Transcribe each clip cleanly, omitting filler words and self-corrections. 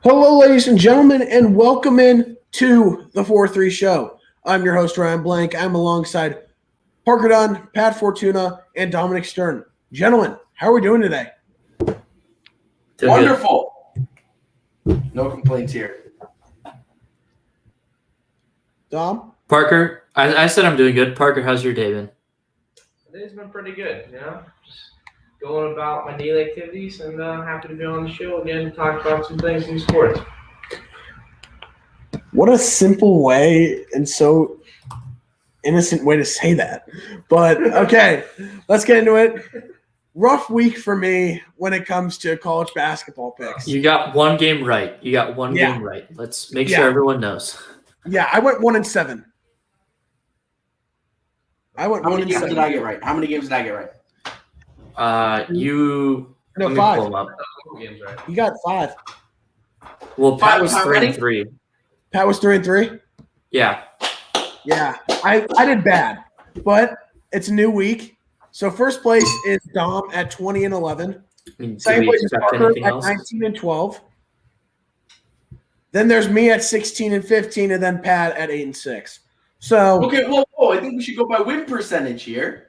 Hello, ladies and gentlemen, and welcome in to the 4-3 show. I'm your host, Ryan Blank. I'm alongside Parker Dunn, Pat Fortuna, and Dominic Stern. Gentlemen, how are we doing today? Wonderful. No complaints here. Dom? Parker, I said I'm doing good. Parker, how's your day been? Today's been pretty good, just going about my daily activities and happy to be on the show again to talk about some things in sports. What a simple way and so innocent way to say that. But, okay, let's get into it. Rough week for me when it comes to college basketball picks. You got one game right. Game right. Let's make sure everyone knows. Yeah, I went 1-7. How many games did I get right? How many games did I get right? Let me 5. pull them up. Games, right? You got 5. Well, Pat was Five 3-3. Pat was 3-3? Yeah. Yeah, I did bad, but it's a new week. So first place is Dom at 20-11. Second place is Parker at 19-12. Then there's me at 16-15, and then Pat at 8-6. So Okay, whoa. I think we should go by win percentage here.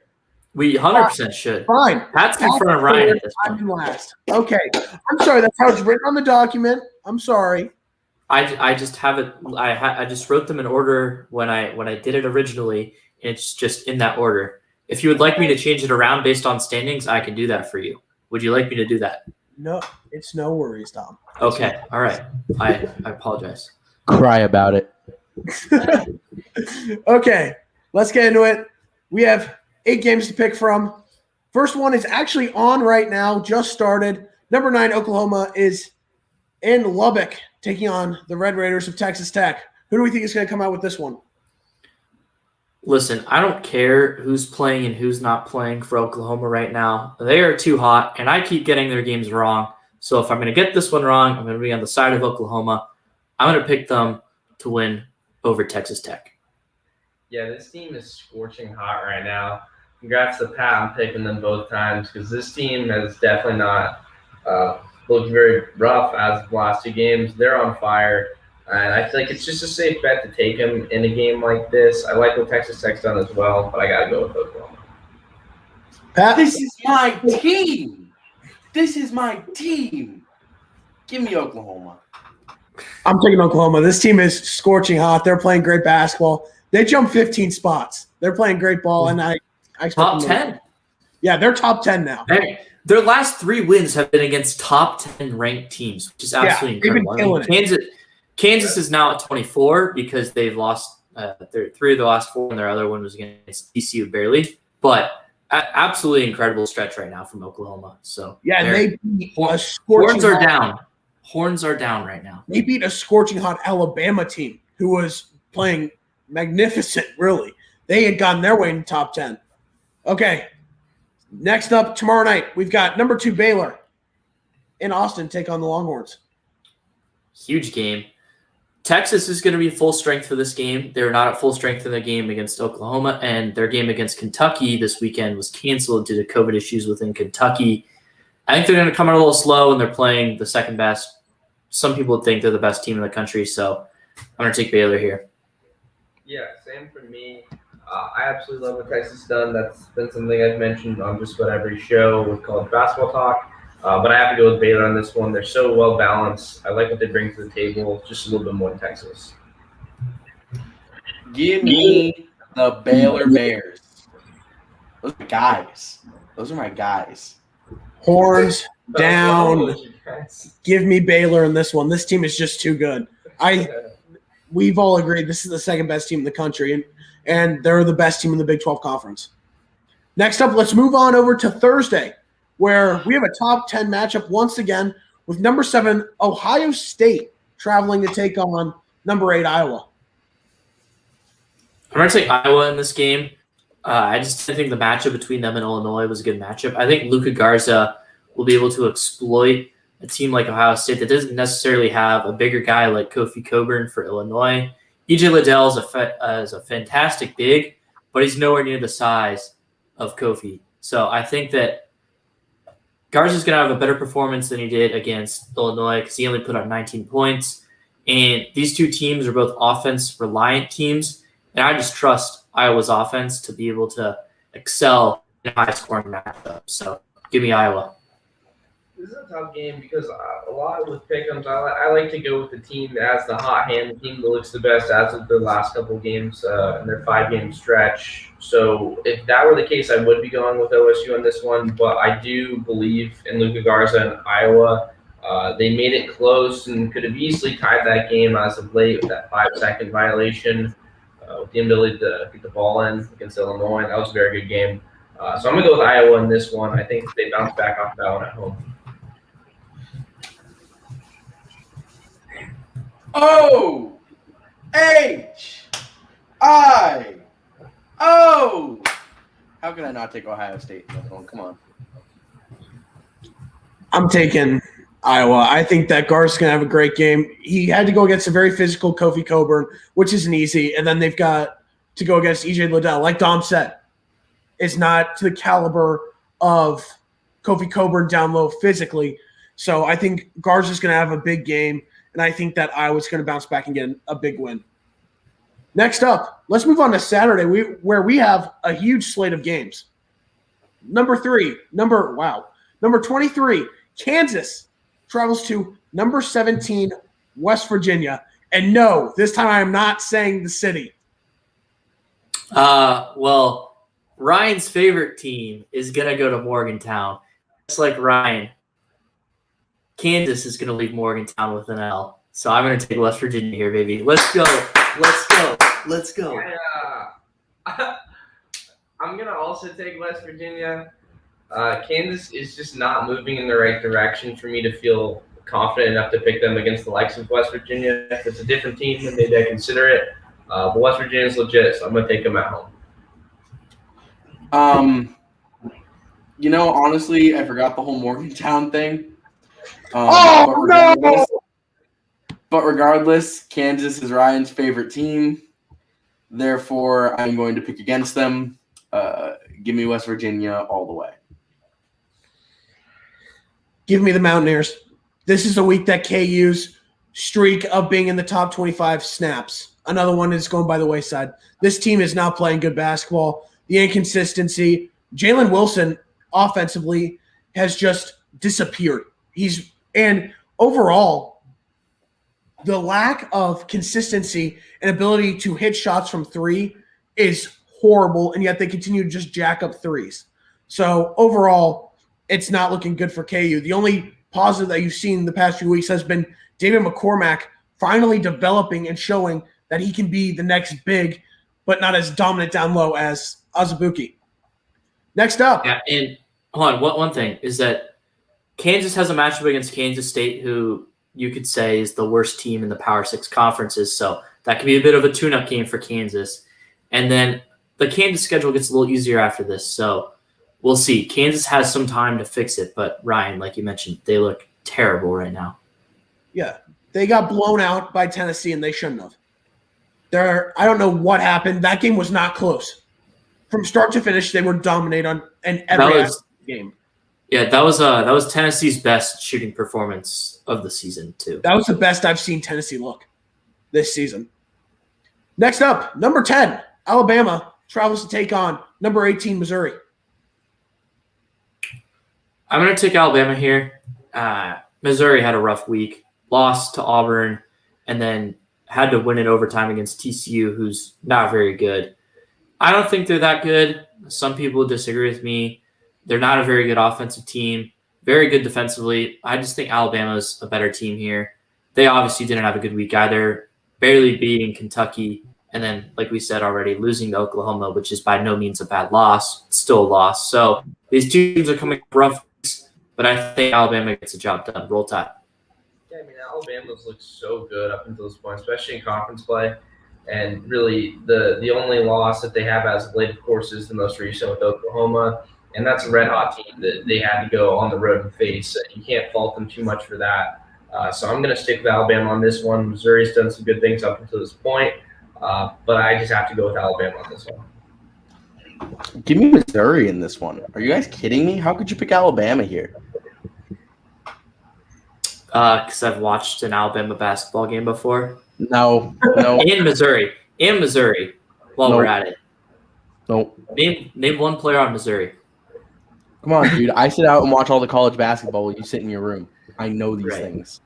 We 100% should. fine. Pat's in front of Ryan at this I'm point. in last. Okay, I'm sorry. That's how it's written on the document. I'm sorry. I just have it. I just wrote them in order when I did it originally, and it's just in that order. If you would like me to change it around based on standings, I can do that for you. Would you like me to do that? No, it's no worries, Dom. Okay. All right. I apologize. Cry about it. Okay, let's get into it. We have 8 games to pick from. First one is actually on right now, just started. Number 9, Oklahoma is in Lubbock, taking on the Red Raiders of Texas Tech. Who do we think is going to come out with this one? Listen, I don't care who's playing and who's not playing for Oklahoma right now. They are too hot, and I keep getting their games wrong. So if I'm going to get this one wrong, I'm going to be on the side of Oklahoma. I'm going to pick them to win over Texas Tech. Yeah, this team is scorching hot right now. Congrats to Pat on picking them both times because this team has definitely not looked very rough as of the last 2 games. They're on fire. And I feel like it's just a safe bet to take them in a game like this. I like what Texas Tech's done as well, but I got to go with Oklahoma. Pat? This is my team. Give me Oklahoma. I'm taking Oklahoma. This team is scorching hot. They're playing great basketball. They jumped 15 spots. They're playing great ball, and I expect Top them to- 10. Yeah, they're top 10 now. Hey, their last 3 wins have been against top 10 ranked teams, which is absolutely they've been incredible. killing Kansas is now at 24 because they've lost 3 of the last 4, and their other one was against TCU barely. But absolutely incredible stretch right now from Oklahoma. So Yeah, and they beat a horns scorching are hot, down. Horns are down right now. They beat a scorching hot Alabama team who was playing magnificent, really. They had gotten their way in the top 10. Okay, next up tomorrow night, we've got number 2 Baylor in Austin take on the Longhorns. Huge game. Texas is going to be full strength for this game. They're not at full strength in their game against Oklahoma, and their game against Kentucky this weekend was canceled due to COVID issues within Kentucky. I think they're going to come out a little slow, and they're playing the second best. Some people think they're the best team in the country, so I'm going to take Baylor here. Yeah, same for me. I absolutely love what Texas has done. That's been something I've mentioned on just about every show with college basketball talk. But I have to go with Baylor on this one. They're so well balanced. I like what they bring to the table, just a little bit more than Texas. Give me the Baylor Bears. Those are my guys. Horns down. Give me Baylor in this one. This team is just too good. We've all agreed this is the second best team in the country, and they're the best team in the Big 12 Conference. Next up, let's move on over to Thursday, where we have a top 10 matchup once again with number 7 Ohio State traveling to take on number 8 Iowa. I'm going to take Iowa in this game. I just think the matchup between them and Illinois was a good matchup. I think Luka Garza will be able to exploit a team like Ohio State that doesn't necessarily have a bigger guy like Kofi Cockburn for Illinois. EJ Liddell is a fantastic big, but he's nowhere near the size of Kofi. So I think that Garza's going to have a better performance than he did against Illinois because he only put up 19 points. And these two teams are both offense-reliant teams, and I just trust Iowa's offense to be able to excel in a high-scoring matchup. So give me Iowa. This is a tough game because a lot with pick'ems, I like to go with the team that has the hot hand, the team that looks the best as of their last couple games in their 5-game stretch. So if that were the case, I would be going with OSU on this one. But I do believe in Luka Garza and Iowa. They made it close and could have easily tied that game as of late with that 5-second violation with the ability to get the ball in against Illinois. That was a very good game. So I'm going to go with Iowa in this one. I think they bounce back off that one at home. O H I O. How can I not take Ohio State in this one? Come on. I'm taking Iowa. I think that Garza's going to have a great game. He had to go against a very physical Kofi Coburn, which isn't easy. And then they've got to go against EJ Liddell. Like Dom said, it's not to the caliber of Kofi Coburn down low physically. So I think Garza's going to have a big game. And I think that Iowa's going to bounce back and get a big win. Next up, let's move on to Saturday, where we have a huge slate of games. Number 23, Kansas travels to number 17, West Virginia. And no, this time I am not saying the city. Well, Ryan's favorite team is going to go to Morgantown. Just like Ryan, Kansas is going to leave Morgantown with an L. So I'm going to take West Virginia here, baby. Let's go. Let's go. Let's go. I'm going to also take West Virginia. Kansas is just not moving in the right direction for me to feel confident enough to pick them against the likes of West Virginia. If it's a different team, then maybe I consider it. But West Virginia is legit, so I'm going to take them at home. Honestly, I forgot the whole Morgantown thing. No! But regardless, Kansas is Ryan's favorite team. Therefore, I'm going to pick against them. Give me West Virginia all the way. Give me the Mountaineers. This is a week that KU's streak of being in the top 25 snaps. Another one is going by the wayside. This team is not playing good basketball. The inconsistency. Jalen Wilson offensively has just disappeared. And overall, the lack of consistency and ability to hit shots from three is horrible, and yet they continue to just jack up threes. So overall, it's not looking good for KU. The only positive that you've seen in the past few weeks has been David McCormack finally developing and showing that he can be the next big, but not as dominant down low as Azubuike. Next up. Yeah, and hold on. One thing is that Kansas has a matchup against Kansas State, who you could say is the worst team in the Power 6 conferences. So that could be a bit of a tune-up game for Kansas. And then the Kansas schedule gets a little easier after this. So we'll see. Kansas has some time to fix it. But, Ryan, like you mentioned, they look terrible right now. Yeah, they got blown out by Tennessee, and they shouldn't have. I don't know what happened. That game was not close. From start to finish, they were dominate on every game. Yeah, that was Tennessee's best shooting performance of the season, too. That was the best I've seen Tennessee look this season. Next up, number 10, Alabama travels to take on number 18, Missouri. I'm going to take Alabama here. Missouri had a rough week, lost to Auburn, and then had to win in overtime against TCU, who's not very good. I don't think they're that good. Some people disagree with me. They're not a very good offensive team, very good defensively. I just think Alabama's a better team here. They obviously didn't have a good week either, barely beating Kentucky, and then, like we said already, losing to Oklahoma, which is by no means a bad loss. It's still a loss. So these two teams are coming up rough, but I think Alabama gets the job done. Roll Tide. Yeah, I mean, Alabama's looked so good up until this point, especially in conference play. And really, the only loss that they have as of late, of course, is the most recent with Oklahoma. And that's a red-hot team that they had to go on the road and face. You can't fault them too much for that. So I'm going to stick with Alabama on this one. Missouri's done some good things up until this point. But I just have to go with Alabama on this one. Give me Missouri in this one. Are you guys kidding me? How could you pick Alabama here? Because I've watched an Alabama basketball game before. No. And Missouri. While No. we're at it. No. Name one player on Missouri. Come on, dude. I sit out and watch all the college basketball while you sit in your room. I know these Right. things.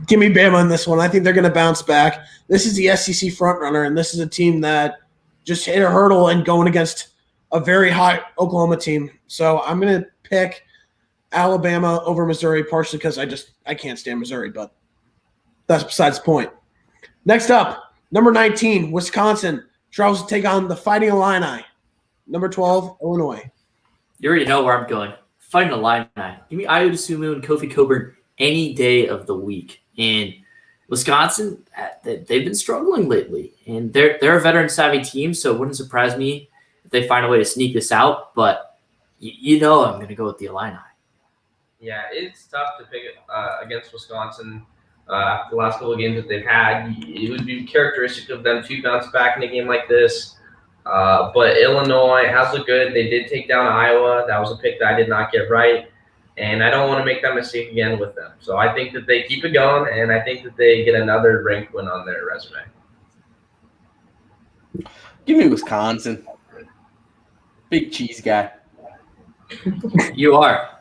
Give me Bama in this one. I think they're going to bounce back. This is the SEC frontrunner, and this is a team that just hit a hurdle and going against a very hot Oklahoma team. So I'm going to pick Alabama over Missouri, partially because I can't stand Missouri, but that's besides the point. Next up, number 19, Wisconsin travels to take on the Fighting Illini. Number 12, Illinois. You already know where I'm going. Fighting Illini. Give me Ayo Dosunmu and Kofi Coburn any day of the week. And Wisconsin, they've been struggling lately. And they're a veteran-savvy team, so it wouldn't surprise me if they find a way to sneak this out. But you know I'm going to go with the Illini. Yeah, it's tough to pick against Wisconsin after the last couple of games that they've had. It would be characteristic of them to bounce back in a game like this. But Illinois has looked good. They did take down Iowa. That was a pick that I did not get right. And I don't want to make that mistake again with them. So I think that they keep it going, and I think that they get another ranked win on their resume. Give me Wisconsin. Big cheese guy. You are.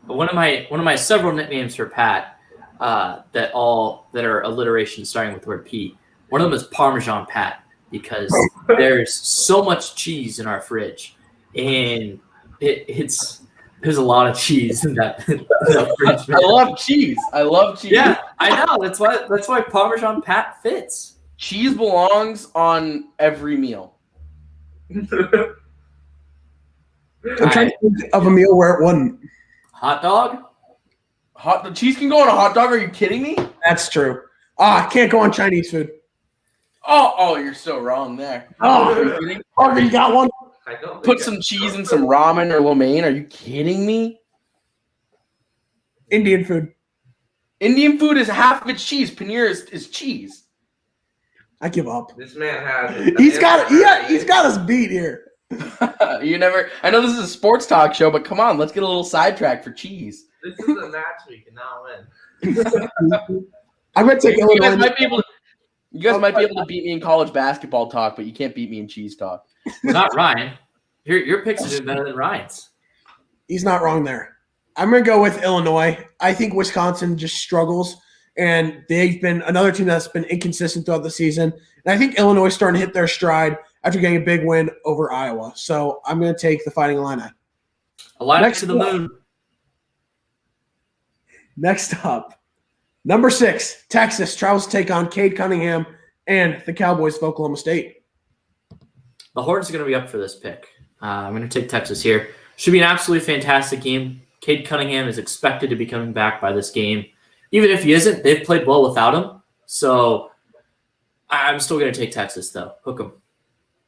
One of my several nicknames for Pat that are alliteration starting with the word P. One of them is Parmesan Pat because there's so much cheese in our fridge, and there's a lot of cheese in that fridge. I love cheese. Yeah, I know. That's why Parmesan Pat fits. Cheese belongs on every meal. I'm trying to think of a meal where it wouldn't. Hot dog? The cheese can go on a hot dog. Are you kidding me? That's true. Can't go on Chinese food. Oh, you're so wrong there. Oh. Are you kidding? Parker, you got one? I don't Put think some cheese in some ramen or lo mein. Are you kidding me? Indian food. Indian food is half of its cheese. Paneer is cheese. I give up. this man has. He's got us beat here. You never. I know this is a sports talk show, but come on, let's get a little sidetrack for cheese. This is a match we cannot win. I'm gonna take You guys Illinois. might be able to. You guys might be able to beat me in college basketball talk, but you can't beat me in cheese talk. Not Ryan. Your picks have been better than Ryan's. He's not wrong there. I'm gonna go with Illinois. I think Wisconsin just struggles, and they've been another team that's been inconsistent throughout the season. And I think Illinois is starting to hit their stride after getting a big win over Iowa. So I'm gonna take the Fighting Illini. Illini Next to the moon. Next up, number 6, Texas travels to take on Cade Cunningham and the Cowboys of Oklahoma State. The Horns are going to be up for this pick. I'm going to take Texas here. Should be an absolutely fantastic game. Cade Cunningham is expected to be coming back by this game. Even if he isn't, they've played well without him. So I'm still going to take Texas, though. Hook 'em.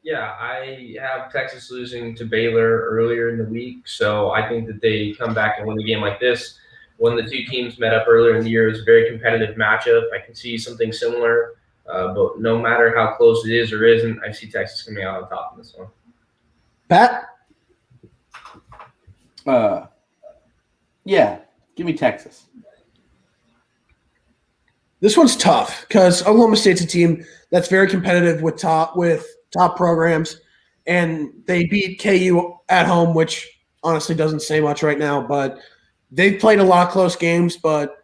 Yeah, I have Texas losing to Baylor earlier in the week, so I think that they come back and win a game like this. When the two teams met up earlier in the year, it was a very competitive matchup. I can see something similar, but no matter how close it is or isn't, I see Texas coming out on top in this one. Pat? Yeah, give me Texas. This one's tough because Oklahoma State's a team that's very competitive with top programs, and they beat KU at home, which honestly doesn't say much right now, but they've played a lot of close games. But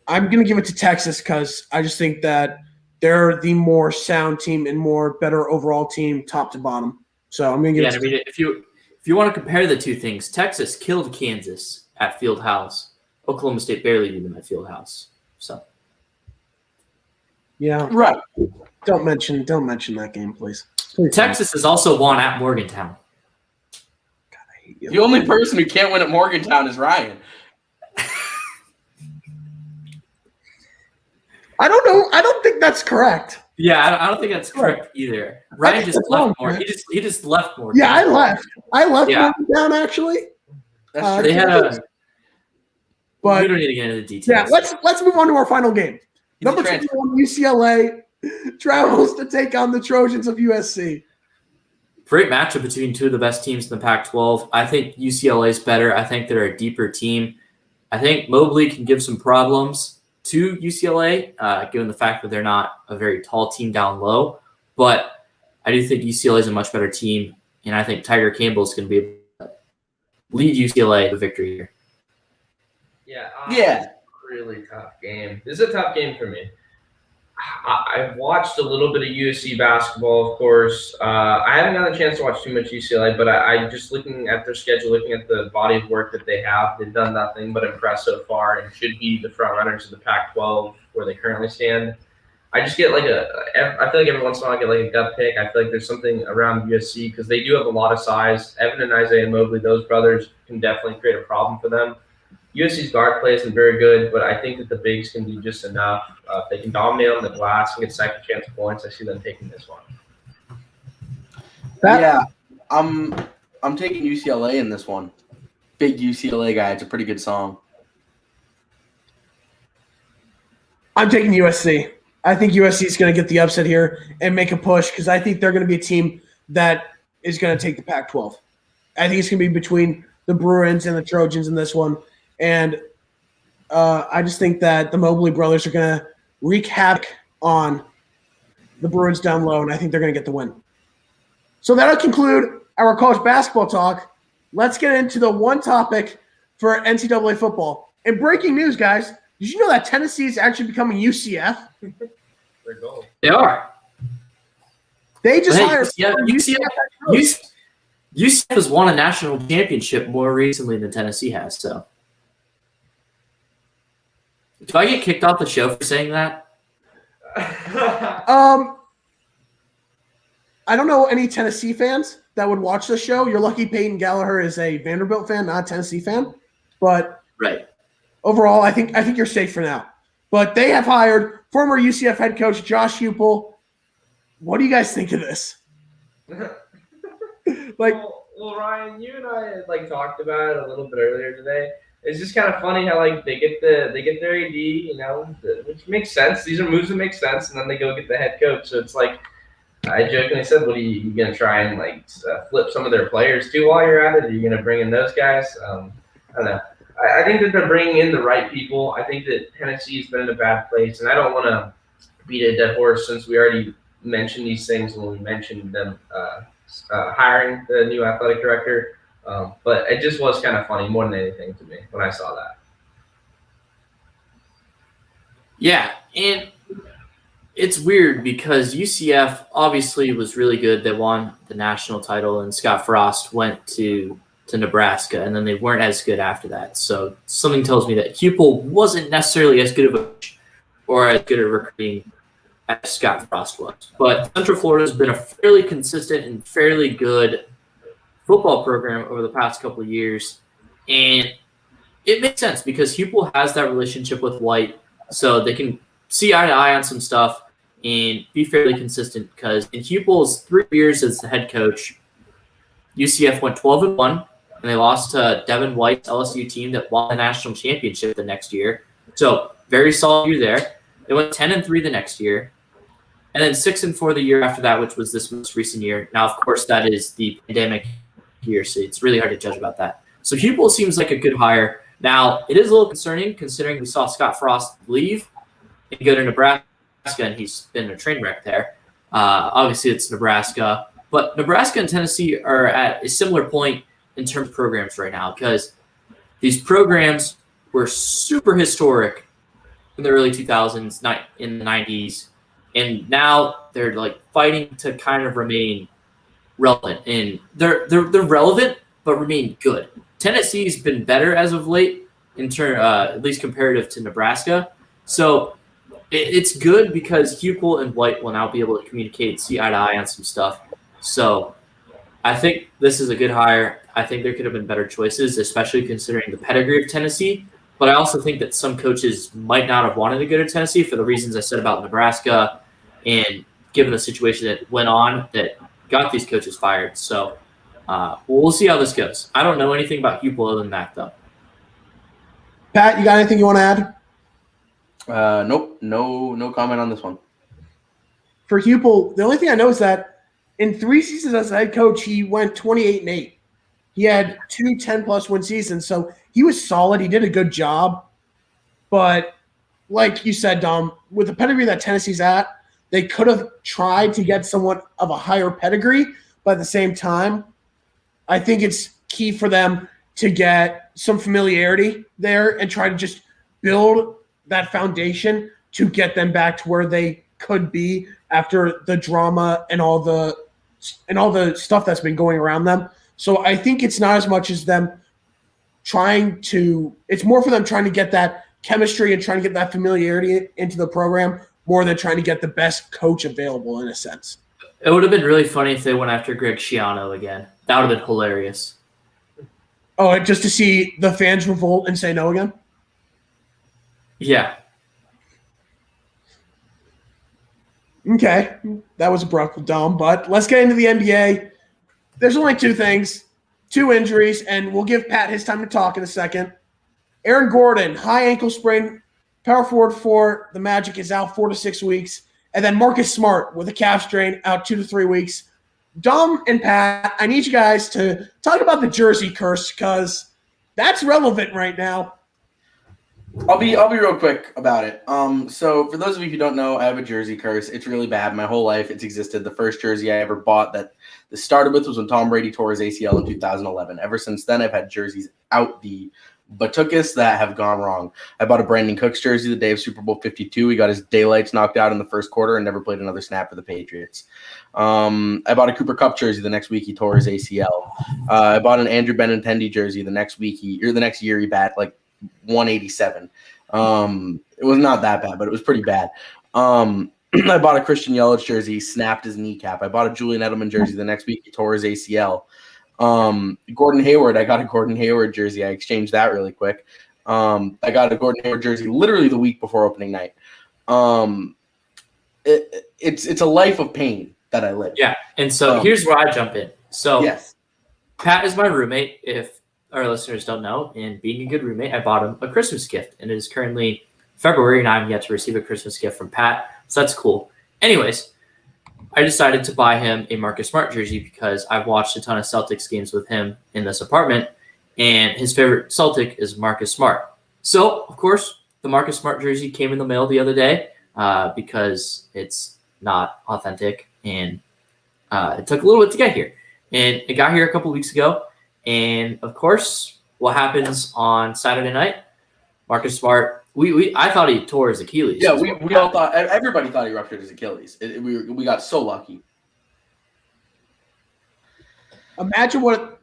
I'm going to give it to Texas because I just think that they're the more sound team and more better overall team top to bottom. So I'm going to give it to if you want to compare the two things, Texas killed Kansas at Fieldhouse. Oklahoma State barely beat them at Fieldhouse. So yeah. Right. Don't mention that game, please. Texas has also won at Morgantown. The only person who can't win at Morgantown is Ryan. I don't know. I don't think that's correct. Yeah, I don't think that's correct either. Ryan just left more. He just left more. Yeah, I left. Yeah. Morgantown actually. That's true. They had a. But we don't need to get into the details. yeah, let's move on to our final game. He's a Number transfer. 21, UCLA travels to take on the Trojans of USC. Great matchup between two of the best teams in the Pac-12. I think UCLA is better. I think they're a deeper team. I think Mobley can give some problems to UCLA, given the fact that they're not a very tall team down low. But I do think UCLA is a much better team, and I think Tiger Campbell is going to be able to lead UCLA to victory here. Yeah. Yeah. Really tough game. This is a tough game for me. I've watched a little bit of USC basketball, of course. I haven't gotten a chance to watch too much UCLA, but I just looking at their schedule, looking at the body of work that they have, they've done nothing but impress so far and should be the front runners of the Pac-12 where they currently stand. I just get I feel like every once in a while I get like a gut pick. I feel like there's something around USC because they do have a lot of size. Evan and Isaiah Mobley, those brothers can definitely create a problem for them. USC's guard play isn't very good, but I think that the bigs can do just enough. If they can dominate on the glass and get second chance points, I see them taking this one. Yeah, I'm taking UCLA in this one. Big UCLA guy. It's a pretty good song. I'm taking USC. I think USC is going to get the upset here and make a push because I think they're going to be a team that is going to take the Pac-12. I think it's going to be between the Bruins and the Trojans in this one. And I just think that the Mobley brothers are going to wreak havoc on the Bruins down low, and I think they're going to get the win. So that'll conclude our college basketball talk. Let's get into the one topic for NCAA football. And breaking news, guys, did you know that Tennessee is actually becoming UCF? Their goal. They are. They just hired UCF has won a national championship more recently than Tennessee has. So, do I get kicked off the show for saying that? I don't know any Tennessee fans that would watch the show. You're lucky Peyton Gallagher is a Vanderbilt fan, not a Tennessee fan. But Right. overall, I think you're safe for now. But they have hired former UCF head coach Josh Heupel. What do you guys think of this? Well, Ryan, you and I talked about it a little bit earlier today. It's just kind of funny how they get their AD, which makes sense. These are moves that make sense, and then they go get the head coach. So it's like I jokingly said, "What are you gonna try and flip some of their players too while you're at it? Are you gonna bring in those guys?" I don't know. I think that they're bringing in the right people. I think that Tennessee's been in a bad place, and I don't want to beat a dead horse since we already mentioned these things when we mentioned them hiring the new athletic director. But it just was kind of funny more than anything to me when I saw that. Yeah, and it's weird because UCF obviously was really good. They won the national title, and Scott Frost went to Nebraska, and then they weren't as good after that. So something tells me that Heupel wasn't necessarily as good of a coach or as good at recruiting as Scott Frost was. But Central Florida has been a fairly consistent and fairly good football program over the past couple of years. And it makes sense because Heupel has that relationship with White, so they can see eye to eye on some stuff and be fairly consistent because in Heupel's 3 years as the head coach, UCF went 12-1, and they lost to Devin White's LSU team that won the national championship the next year. So very solid year there. They went 10-3 the next year, and then 6-4 the year after that, which was this most recent year. Now, of course, that is the pandemic year, so it's really hard to judge about that. So Heupel seems like a good hire. Now, it is a little concerning considering we saw Scott Frost leave and go to Nebraska, and he's been a train wreck there. Obviously, it's Nebraska. But Nebraska and Tennessee are at a similar point in terms of programs right now because these programs were super historic in the early 2000s, in the 90s, and now they're fighting to kind of remain relevant. And they're relevant but remain good. Tennessee's been better as of late at least comparative to Nebraska. So it's good because Heupel and White will now be able to communicate, see eye to eye on some stuff. So I think this is a good hire. I think there could have been better choices, especially considering the pedigree of Tennessee. But I also think that some coaches might not have wanted to go to Tennessee for the reasons I said about Nebraska and given the situation that went on that got these coaches fired. So we'll see how this goes. I don't know anything about Heupel other than that, though. Pat, you got anything you want to add? Nope. No comment on this one. For Heupel, the only thing I know is that in 3 seasons as a head coach, he went 28-8. He had 2 10-plus win seasons, so he was solid. He did a good job. But like you said, Dom, with the pedigree that Tennessee's at, they could have tried to get someone of a higher pedigree, but at the same time, I think it's key for them to get some familiarity there and try to just build that foundation to get them back to where they could be after the drama and all the stuff that's been going around them. So I think it's not as much as them it's more for them trying to get that chemistry and trying to get that familiarity into the program more than trying to get the best coach available in a sense. It would have been really funny if they went after Greg Schiano again. That would have been hilarious. Oh, just to see the fans revolt and say no again? Yeah. Okay. That was abrupt, Dom. But let's get into the NBA. There's only 2 things, 2 injuries, and we'll give Pat his time to talk in a second. Aaron Gordon, high ankle sprain, power forward for the Magic, is out 4 to 6 weeks. And then Marcus Smart with a calf strain, out 2 to 3 weeks. Dom and Pat, I need you guys to talk about the jersey curse because that's relevant right now. I'll be real quick about it. So for those of you who don't know, I have a jersey curse. It's really bad. My whole life it's existed. The first jersey I ever bought that this started with was when Tom Brady tore his ACL in 2011. Ever since then, I've had jerseys out the Batuckus that have gone wrong. I bought a Brandon Cooks jersey the day of Super Bowl 52. He got his daylights knocked out in the first quarter and never played another snap for the Patriots. I bought a Cooper Kupp jersey the next week. He tore his ACL. I bought an Andrew Benintendi jersey the next year he bat like 187. It was not that bad, but it was pretty bad. I bought a Christian Yelich jersey, snapped his kneecap. I bought a Julian Edelman jersey the next week. He tore his ACL. Gordon Hayward, I got a Gordon Hayward jersey. I exchanged that really quick. I got a Gordon Hayward jersey literally the week before opening night. It's a life of pain that I live. Yeah, and so here's where I jump in. So yes, Pat is my roommate. If our listeners don't know, and being a good roommate, I bought him a Christmas gift, and it is currently February, and I haven't yet to receive a Christmas gift from Pat, so that's cool. Anyways, I decided to buy him a Marcus Smart jersey because I've watched a ton of Celtics games with him in this apartment, and his favorite Celtic is Marcus Smart. So, of course, the Marcus Smart jersey came in the mail the other day because it's not authentic, and it took a little bit to get here. And it got here a couple weeks ago, and, of course, what happens on Saturday night? Marcus Smart, I thought he tore his Achilles. Yeah, we all thought, everybody thought he ruptured his Achilles. We got so lucky. Imagine what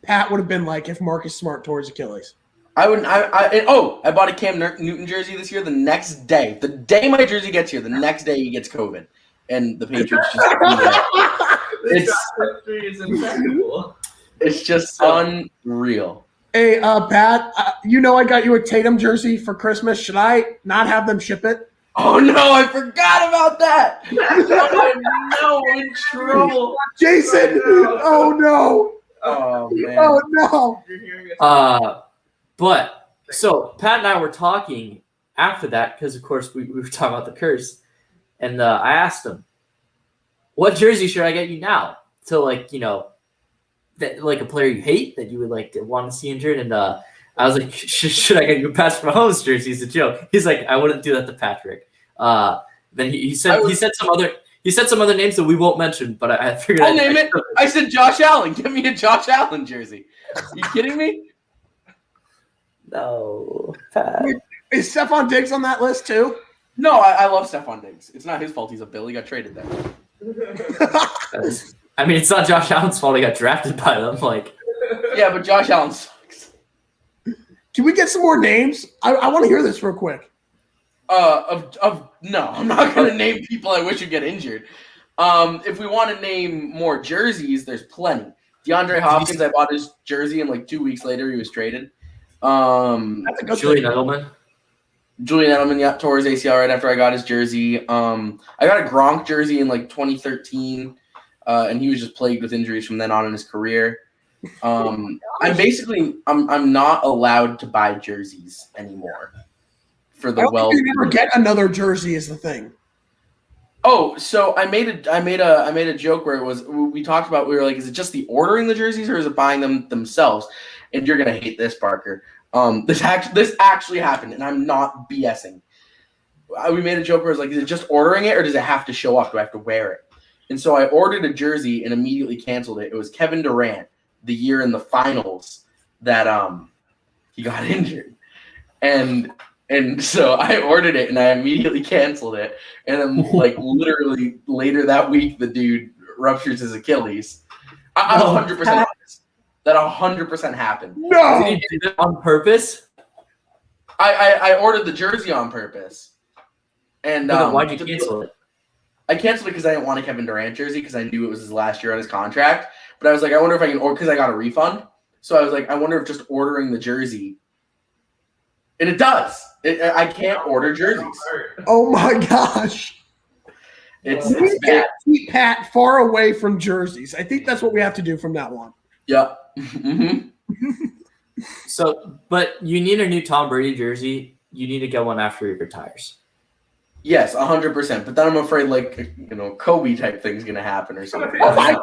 Pat would have been like if Marcus Smart tore his Achilles. I bought a Cam Newton jersey this year the next day. The day my jersey gets here, the next day he gets COVID. And the Patriots it's just unreal. Hey, Pat, I got you a Tatum jersey for Christmas. Should I not have them ship it? Oh, no, I forgot about that. Oh, no, I'm in trouble. Jason, oh, no. Oh, man. Oh, no. But, so, Pat and I were talking after that because, of course, we were talking about the curse. And I asked him, what jersey should I get you now? So, that like a player you hate that you would like to want to see injured, and I was like, should I get you a Patrick Mahomes jersey? It's a joke. He's like, I wouldn't do that to Patrick. Then he said some other names that we won't mention, but I figured I'll name it. I said Josh Allen. Give me a Josh Allen jersey. Are you kidding me? No, Pat. Is Stephon Diggs on that list too? No, I love Stephon Diggs. It's not his fault he's a Bill. He got traded there. I mean, it's not Josh Allen's fault he got drafted by them. Yeah, but Josh Allen sucks. Can we get some more names? I want to hear this real quick. No, I'm not going to name people I wish would get injured. If we want to name more jerseys, there's plenty. DeAndre Hopkins, I bought his jersey, and 2 weeks later he was traded. That's a good Julian Edelman. Julian Edelman, yeah, tore his ACL right after I got his jersey. I got a Gronk jersey in 2013. And he was just plagued with injuries from then on in his career. I'm not allowed to buy jerseys anymore. For the you never get another jersey is the thing. Oh, so I made a joke where we talked about, we were like, is it just the ordering the jerseys or is it buying them themselves? And you're gonna hate this, Parker. This actually happened, and I'm not BSing. We made a joke where it was like, is it just ordering it or does it have to show up? Do I have to wear it? And so I ordered a jersey and immediately canceled it. It was Kevin Durant, the year in the finals that he got injured. And so I ordered it and I immediately canceled it. And then like literally later that week, the dude ruptures his Achilles. I'm 100% honest. That 100% happened. No. Did you do that on purpose? I ordered the jersey on purpose. And Then why'd you cancel it? I canceled it because I didn't want a Kevin Durant jersey because I knew it was his last year on his contract. But I was like, I wonder if I can order, because I got a refund. So I was like, I wonder if just ordering the jersey. And it does. I can't order jerseys. Oh my gosh. It's We need to bad. keep Pat far away from jerseys. I think that's what we have to do from now on. Yeah. hmm So, but you need a new Tom Brady jersey. You need to get one after he retires. Yes, 100%. But then I'm afraid, like, Kobe type thing's gonna happen or something. Oh my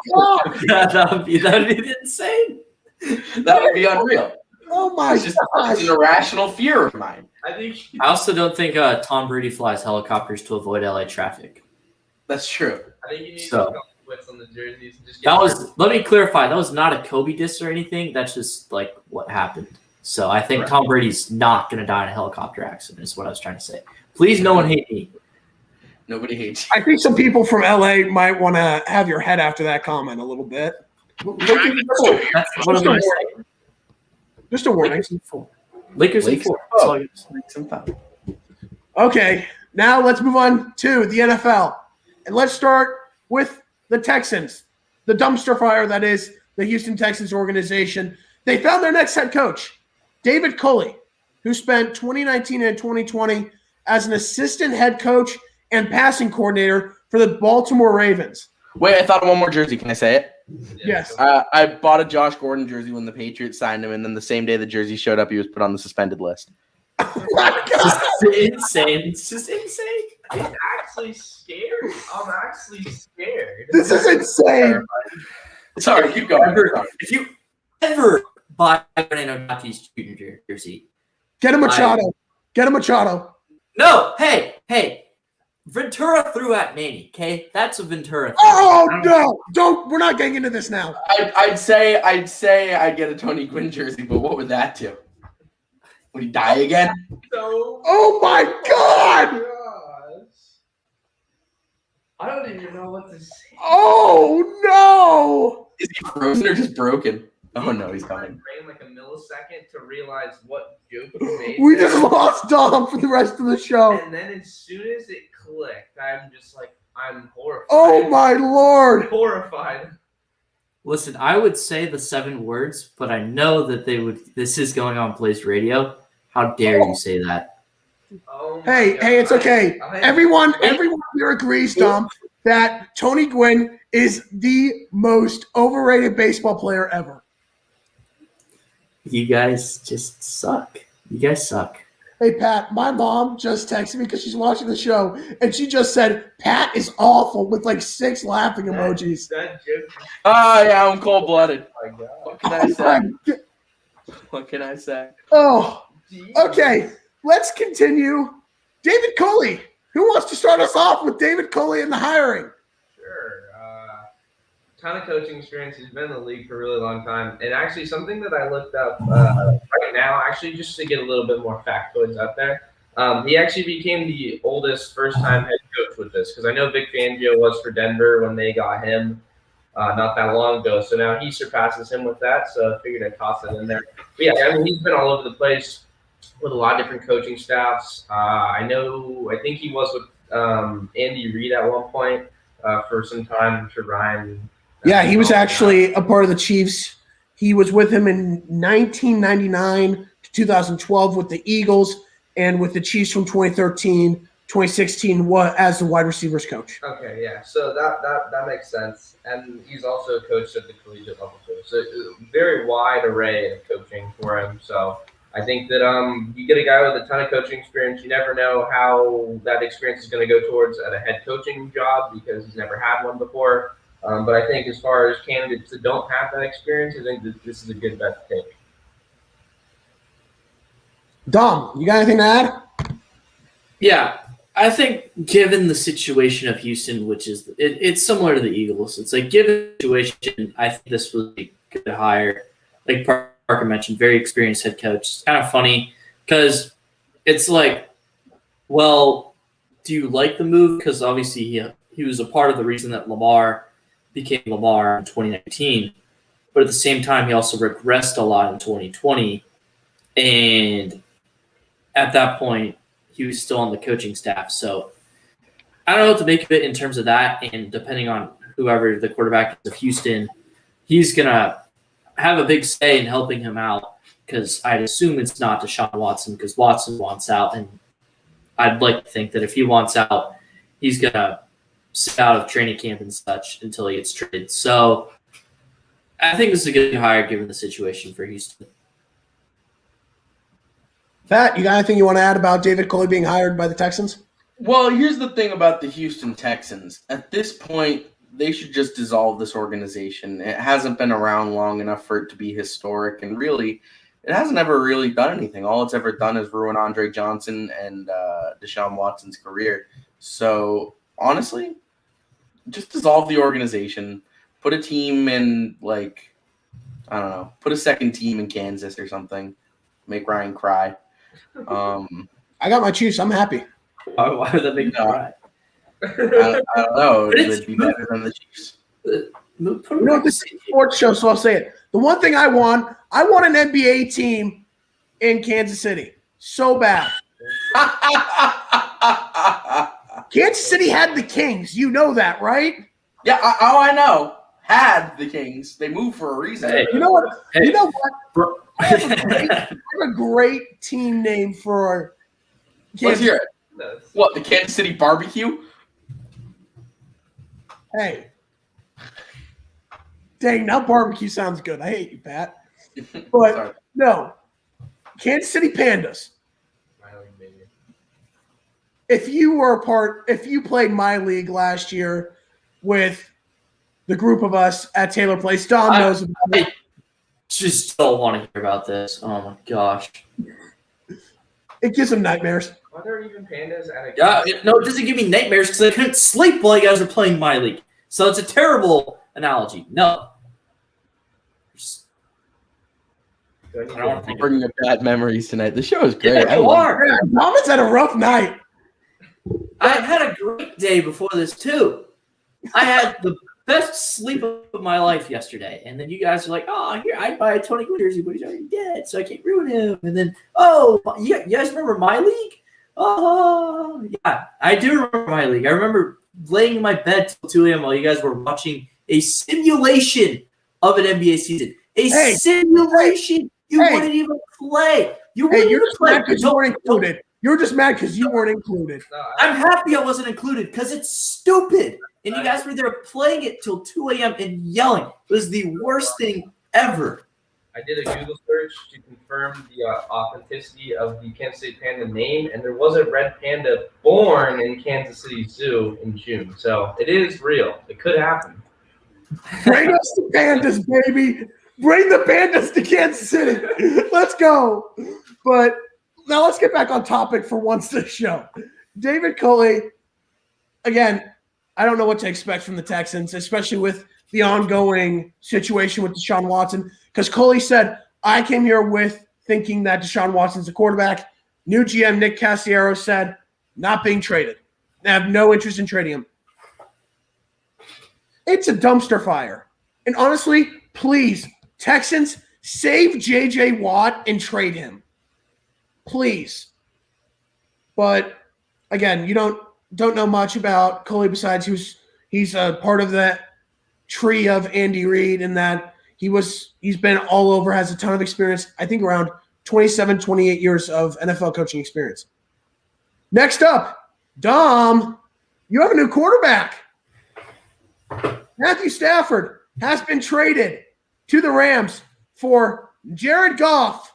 god. That'd be insane. That would be unreal. Oh my It's just gosh. an irrational fear of mine. I think I also don't think Tom Brady flies helicopters to avoid LA traffic. That's true. you need So- to come with on the jerseys and just get That was, let me clarify, that was not a Kobe diss or anything. That's just like what happened. So I think Right. Tom Brady's not going to die in a helicopter accident is what I was trying to say. Please, no one hate me. Nobody hates you. I think some people from LA might want to have your head after that comment a little bit. That's what I'm going to say. Just a warning. Lakers in four. Lakers in Lakers four. in That's four. all I gotta say. Make some fun. Okay, now let's move on to the NFL. And let's start with the Texans, the dumpster fire that is the Houston Texans organization. They found their next head coach, David Culley, who spent 2019 and 2020 as an assistant head coach and passing coordinator for the Baltimore Ravens. Wait, I thought of one more jersey. Can I say it? Yes. I bought a Josh Gordon jersey when the Patriots signed him, and then the same day the jersey showed up, he was put on the suspended list. Oh my It's God. just insane. It's just insane. It's actually scary. I'm actually scared. This is insane. Sorry, keep going. If you ever buy a Fernando Tatis Jr. jersey, Get a Machado. Get a Machado. no, hey, Ventura threw at Manny. Okay, that's a Ventura. Thing. Oh no! Don't. We're not getting into this now. I'd say I'd get a Tony Gwynn jersey, but what would that do? Would he die again? So Oh my God! gosh. I don't even know what to say. Oh no! Is he frozen or just broken? Oh no, he's My coming. brain like a millisecond to realize what joke you made. We there. just lost Dom for the rest of the show. And then as soon as it clicked, I'm just like, I'm horrified. Oh my Lord! Horrified. Listen, I would say the 7 words, but I know that they would. This is going on Blaze Radio. How dare you say that? Oh my Hey, God. hey, it's okay. I- Everyone here agrees, Dom, that Tony Gwynn is the most overrated baseball player ever. You guys just suck. You guys suck. Hey, Pat, my mom just texted me because she's watching the show, and she just said, Pat is awful with like 6 laughing emojis. That joke. Oh yeah, I'm cold blooded. Oh my God. What can I say? What can I say? Oh, Jesus. okay. Let's continue. David Culley. Who wants to start us off with David Culley and the hiring? Sure. Ton of coaching experience. He's been in the league for a really long time. And actually, something that I looked up right now, actually, just to get a little bit more factoids out there, he actually became the oldest first-time head coach with this, because I know Vic Fangio was for Denver when they got him not that long ago. So now he surpasses him with that. So I figured I'd toss it in there. But yeah, I mean, he's been all over the place with a lot of different coaching staffs. I think he was with Andy Reid at one point for some time. I'm sure Ryan. Yeah, he was actually a part of the Chiefs. He was with him in 1999 to 2012 with the Eagles and with the Chiefs from 2013, 2016 as the wide receivers coach. Okay, yeah. So that makes sense. And he's also coached at the collegiate level too. So very wide array of coaching for him. So I think that you get a guy with a ton of coaching experience. You never know how that experience is going to go towards at a head coaching job because he's never had one before. But I think as far as candidates that don't have that experience, I think that this is a good bet to take. Dom, you got anything to add? Yeah, I think given the situation of Houston, which is it's similar to the Eagles. It's like given the situation, I think this was a good hire. Like Parker mentioned, very experienced head coach. It's kind of funny because it's like, well, do you like the move? Because obviously he was a part of the reason that Lamar became Lamar in 2019. But at the same time, he also regressed a lot in 2020. And at that point, he was still on the coaching staff. So I don't know what to make of it in terms of that. And depending on whoever the quarterback is of Houston, he's going to have a big say in helping him out because I'd assume it's not Deshaun Watson because Watson wants out. And I'd like to think that if he wants out, he's going to sit out of training camp and such until he gets traded. So I think this is a good hire given the situation for Houston. Pat, you got anything you want to add about David Culley being hired by the Texans? Well, here's the thing about the Houston Texans. At this point, they should just dissolve this organization. It hasn't been around long enough for it to be historic, and really, it hasn't ever really done anything. All it's ever done is ruin Andre Johnson and Deshaun Watson's career. So, honestly, just dissolve the organization. Put a team in, like, I don't know, put a second team in Kansas or something. Make Ryan cry. I got my Chiefs. I'm happy. Why would that make you cry? I don't know. It would be better than the Chiefs. You know, this is a sports show, so I'll say it. The one thing I want an NBA team in Kansas City so bad. Kansas City had the Kings. You know that, right? Yeah, I know. Had the Kings. They moved for a reason. Hey. You know what? Hey. You know what? I have a great team name for Let's Kansas. hear it. What, the Kansas City Barbecue? Hey. Dang, now barbecue sounds good. I hate you, Pat. But Sorry. no. Kansas City Pandas. If you played my league last year with the group of us at Taylor Place, Dom knows about it. Just don't want to hear about this. Oh my gosh. It gives him nightmares. Are there even pandas at a Yeah, no, it doesn't give me nightmares because I couldn't sleep while you guys were playing my league. So it's a terrible analogy. No. I don't want to think of Bringing up bad memories tonight. The show is great. Yeah, you are. Yeah, Dom has had a rough night. I had a great day before this too. I had the best sleep of my life yesterday, and then you guys are like, "Oh, here I'd buy a Tony Gwynn jersey, but he's already dead, so I can't ruin him." And then, oh, you guys remember my league? Oh, yeah, I do remember my league. I remember laying in my bed till 2 a.m. while you guys were watching a simulation of an NBA season. Simulation. You wouldn't even play. You wouldn't You're even just play. mad because you weren't included. You're just mad because you weren't included. No, I'm happy I wasn't included because it's stupid. And you guys were there playing it till 2 a.m. and yelling. It was the worst thing ever. I did a Google search to confirm the authenticity of the Kansas City Panda name, and there was a red panda born in Kansas City Zoo in June. So it is real. It could happen. Bring us the Pandas, baby. Bring the Pandas to Kansas City. Let's go. But now let's get back on topic for once this show. David Culley, again, I don't know what to expect from the Texans, especially with the ongoing situation with Deshaun Watson, because Culley said, I came here with thinking that Deshaun Watson's the quarterback. New GM Nick Cassiero said, not being traded. They have no interest in trading him. It's a dumpster fire. And honestly, please, Texans, save J.J. Watt and trade him. Please. But, again, you don't know much about Culley besides he's a part of that tree of Andy Reid and that he's been all over, has a ton of experience, I think around 27, 28 years of NFL coaching experience. Next up, Dom, you have a new quarterback. Matthew Stafford has been traded to the Rams for Jared Goff.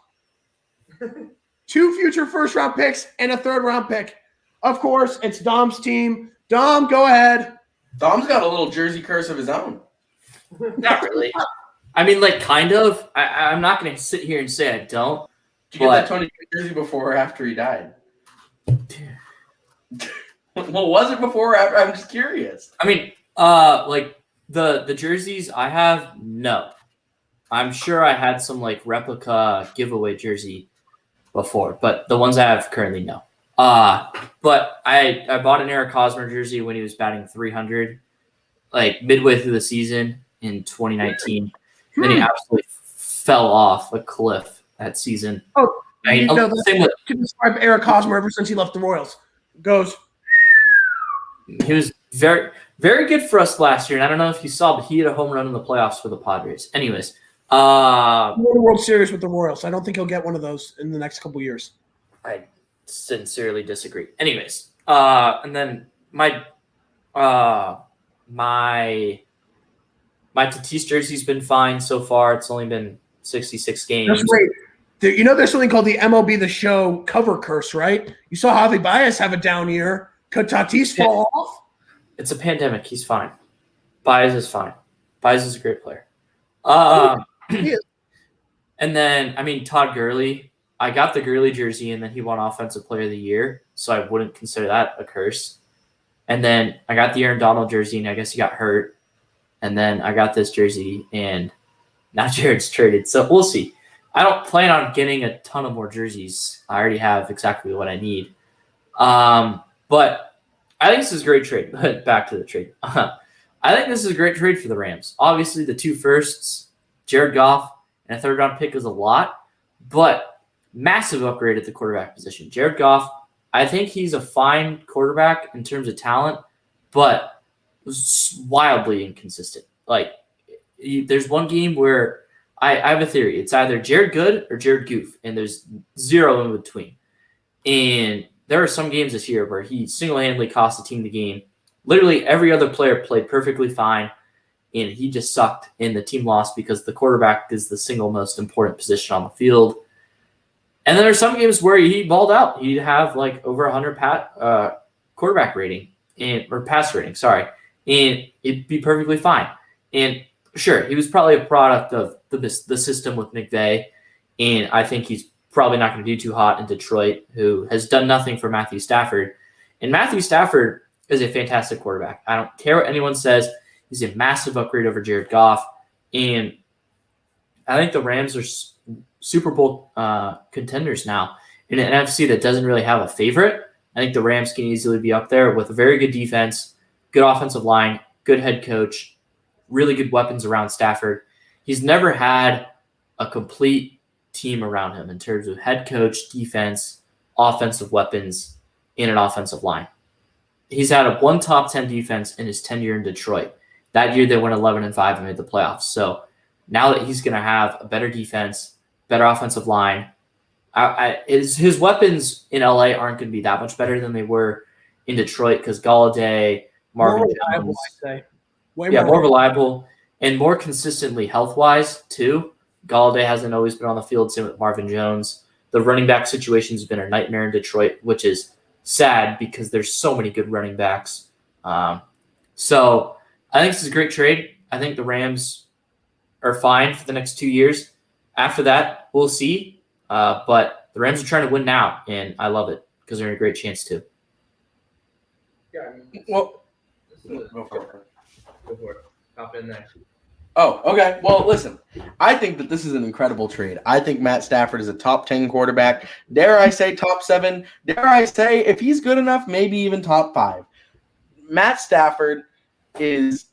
2 future first-round picks and a third-round pick. Of course, it's Dom's team. Dom, go ahead. Dom's got a little jersey curse of his own. Not really. I mean, like, kind of. I'm not going to sit here and say I don't. Did you get that Tony jersey before or after he died? Well, was it before or after? I'm just curious. I mean, like the jerseys I have, no. I'm sure I had some like replica giveaway jersey before, but the ones I have currently, no. But I bought an Eric Hosmer jersey when he was batting 300, like midway through the season in 2019. Then he absolutely fell off a cliff that season. Oh, I mean, same with, to describe Eric Hosmer ever since he left the Royals. Goes. he was very, very good for us last year, and I don't know if you saw, but he hit a home run in the playoffs for the Padres. Anyways, He won the World Series with the Royals. I don't think he'll get one of those in the next couple years. I sincerely disagree. Anyways, and then my Tatis jersey's been fine so far. It's only been 66 games. Just wait. You know there's something called the MLB The Show cover curse, right? You saw Javi Baez have a down year. Could Tatis fall off? It's a pandemic. He's fine. Baez is fine. Baez is a great player. He is. And then, I mean, Todd Gurley. I got the Gurley jersey, and then he won Offensive Player of the Year, so I wouldn't consider that a curse. And then I got the Aaron Donald jersey, and I guess he got hurt. And then I got this jersey, and now Jared's traded. So we'll see. I don't plan on getting a ton of more jerseys. I already have exactly what I need. But I think this is a great trade. Back to the trade. I think this is a great trade for the Rams. Obviously, the 2 firsts, Jared Goff, and a third-round pick is a lot, but massive upgrade at the quarterback position. Jared Goff, I think he's a fine quarterback in terms of talent, but wildly inconsistent. Like, there's one game where I have a theory. It's either Jared Good or Jared Goof, and there's zero in between. And there are some games this year where he single-handedly cost the team the game. Literally every other player played perfectly fine, and he just sucked, and the team lost because the quarterback is the single most important position on the field. And then there's some games where he balled out. He'd have like over 100 quarterback rating or pass rating, and it'd be perfectly fine. And sure, he was probably a product of the system with McVay, and I think he's probably not going to do too hot in Detroit, who has done nothing for Matthew Stafford. And Matthew Stafford is a fantastic quarterback. I don't care what anyone says. He's a massive upgrade over Jared Goff. And I think the Rams are Super Bowl contenders now. In an NFC that doesn't really have a favorite, I think the Rams can easily be up there with a very good defense, good offensive line, good head coach, really good weapons around Stafford. He's never had a complete team around him in terms of head coach, defense, offensive weapons, and an offensive line. He's had one top 10 defense in his tenure in Detroit. That year they went 11-5 and made the playoffs. So now that he's going to have a better defense, better offensive line, his weapons in LA aren't going to be that much better than they were in Detroit because Galladay, Marvin Jones, more reliable and more consistently health-wise too. Galladay hasn't always been on the field, same with Marvin Jones. The running back situation has been a nightmare in Detroit, which is sad because there's so many good running backs. So I think this is a great trade. I think the Rams are fine for the next 2 years. After that, we'll see. But the Rams are trying to win now, and I love it because they're in a great chance to. Yeah, I mean, Well, go for it. Hop in there. oh, okay. Well, listen, I think that this is an incredible trade. I think Matt Stafford is a top 10 quarterback. Dare I say top 7? Dare I say, if he's good enough, maybe even top 5. Matt Stafford is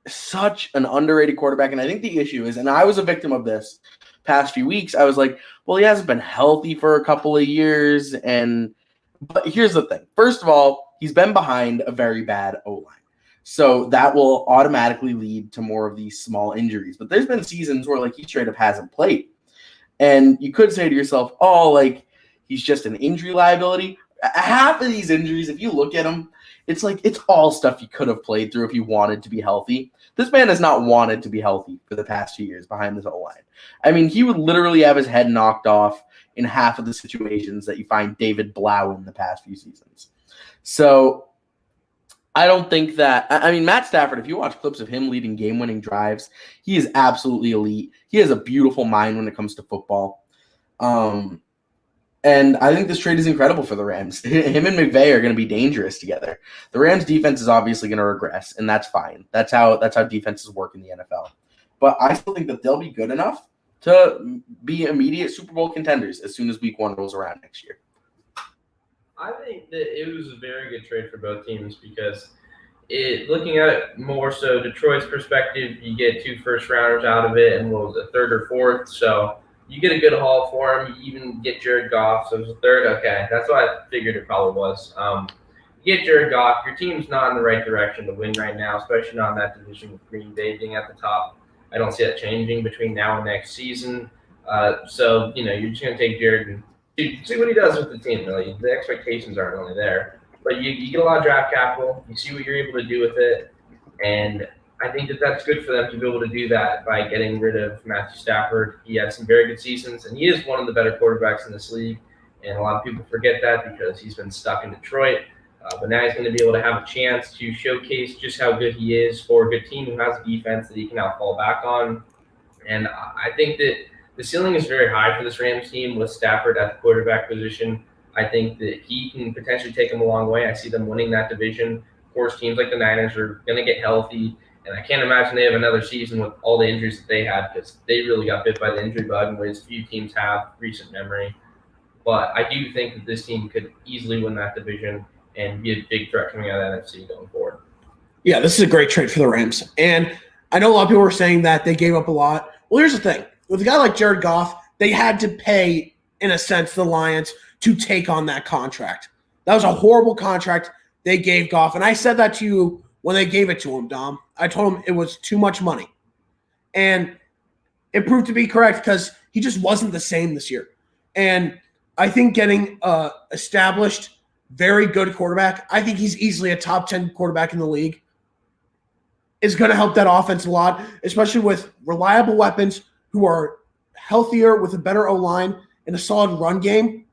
such an underrated quarterback, and I think the issue is, and I was a victim of this past few weeks, I was like, well, he hasn't been healthy for a couple of years, but here's the thing. First of all, he's been behind a very bad O-line. So that will automatically lead to more of these small injuries. But there's been seasons where, like, he straight up hasn't played. And you could say to yourself, oh, like, he's just an injury liability. half of these injuries, if you look at them, it's like it's all stuff you could have played through if you wanted to be healthy. This man has not wanted to be healthy for the past 2 years behind this O-line. I mean, he would literally have his head knocked off in half of the situations that you find David Blau in the past few seasons. So I don't think that – I mean, Matt Stafford, if you watch clips of him leading game-winning drives, he is absolutely elite. He has a beautiful mind when it comes to football. And I think this trade is incredible for the Rams. Him and McVay are going to be dangerous together. The Rams defense is obviously going to regress, and that's fine. That's how defenses work in the NFL. But I still think that they'll be good enough to be immediate Super Bowl contenders as soon as Week 1 rolls around next year. I think that it was a very good trade for both teams because looking at it more so Detroit's perspective, you get 2 first-rounders out of it and what was it, 3rd or 4th, so you get a good haul for him. You even get Jared Goff. So it was a 3rd. Okay, that's what I figured it probably was. You get Jared Goff. Your team's not in the right direction to win right now, especially not in that division with Green Bay being at the top. I don't see that changing between now and next season. So, you're just going to take Jared and see what he does with the team, really. The expectations aren't really there. But you get a lot of draft capital. You see what you're able to do with it. And I think that that's good for them to be able to do that by getting rid of Matthew Stafford. He had some very good seasons, and he is one of the better quarterbacks in this league. And a lot of people forget that because he's been stuck in Detroit. But now he's going to be able to have a chance to showcase just how good he is for a good team who has a defense that he can now fall back on. And I think that the ceiling is very high for this Rams team with Stafford at the quarterback position. I think that he can potentially take them a long way. I see them winning that division. Of course, teams like the Niners are going to get healthy. And I can't imagine they have another season with all the injuries that they had because they really got bit by the injury bug in ways few teams have recent memory. But I do think that this team could easily win that division and be a big threat coming out of the NFC going forward. Yeah, this is a great trade for the Rams. And I know a lot of people were saying that they gave up a lot. Well, here's the thing. With a guy like Jared Goff, they had to pay, in a sense, the Lions to take on that contract. That was a horrible contract they gave Goff. And I said that to you when they gave it to him, Dom. I told him it was too much money. And it proved to be correct because he just wasn't the same this year. And I think getting established, very good quarterback, I think he's easily a top 10 quarterback in the league, is going to help that offense a lot, especially with reliable weapons who are healthier with a better O-line and a solid run game.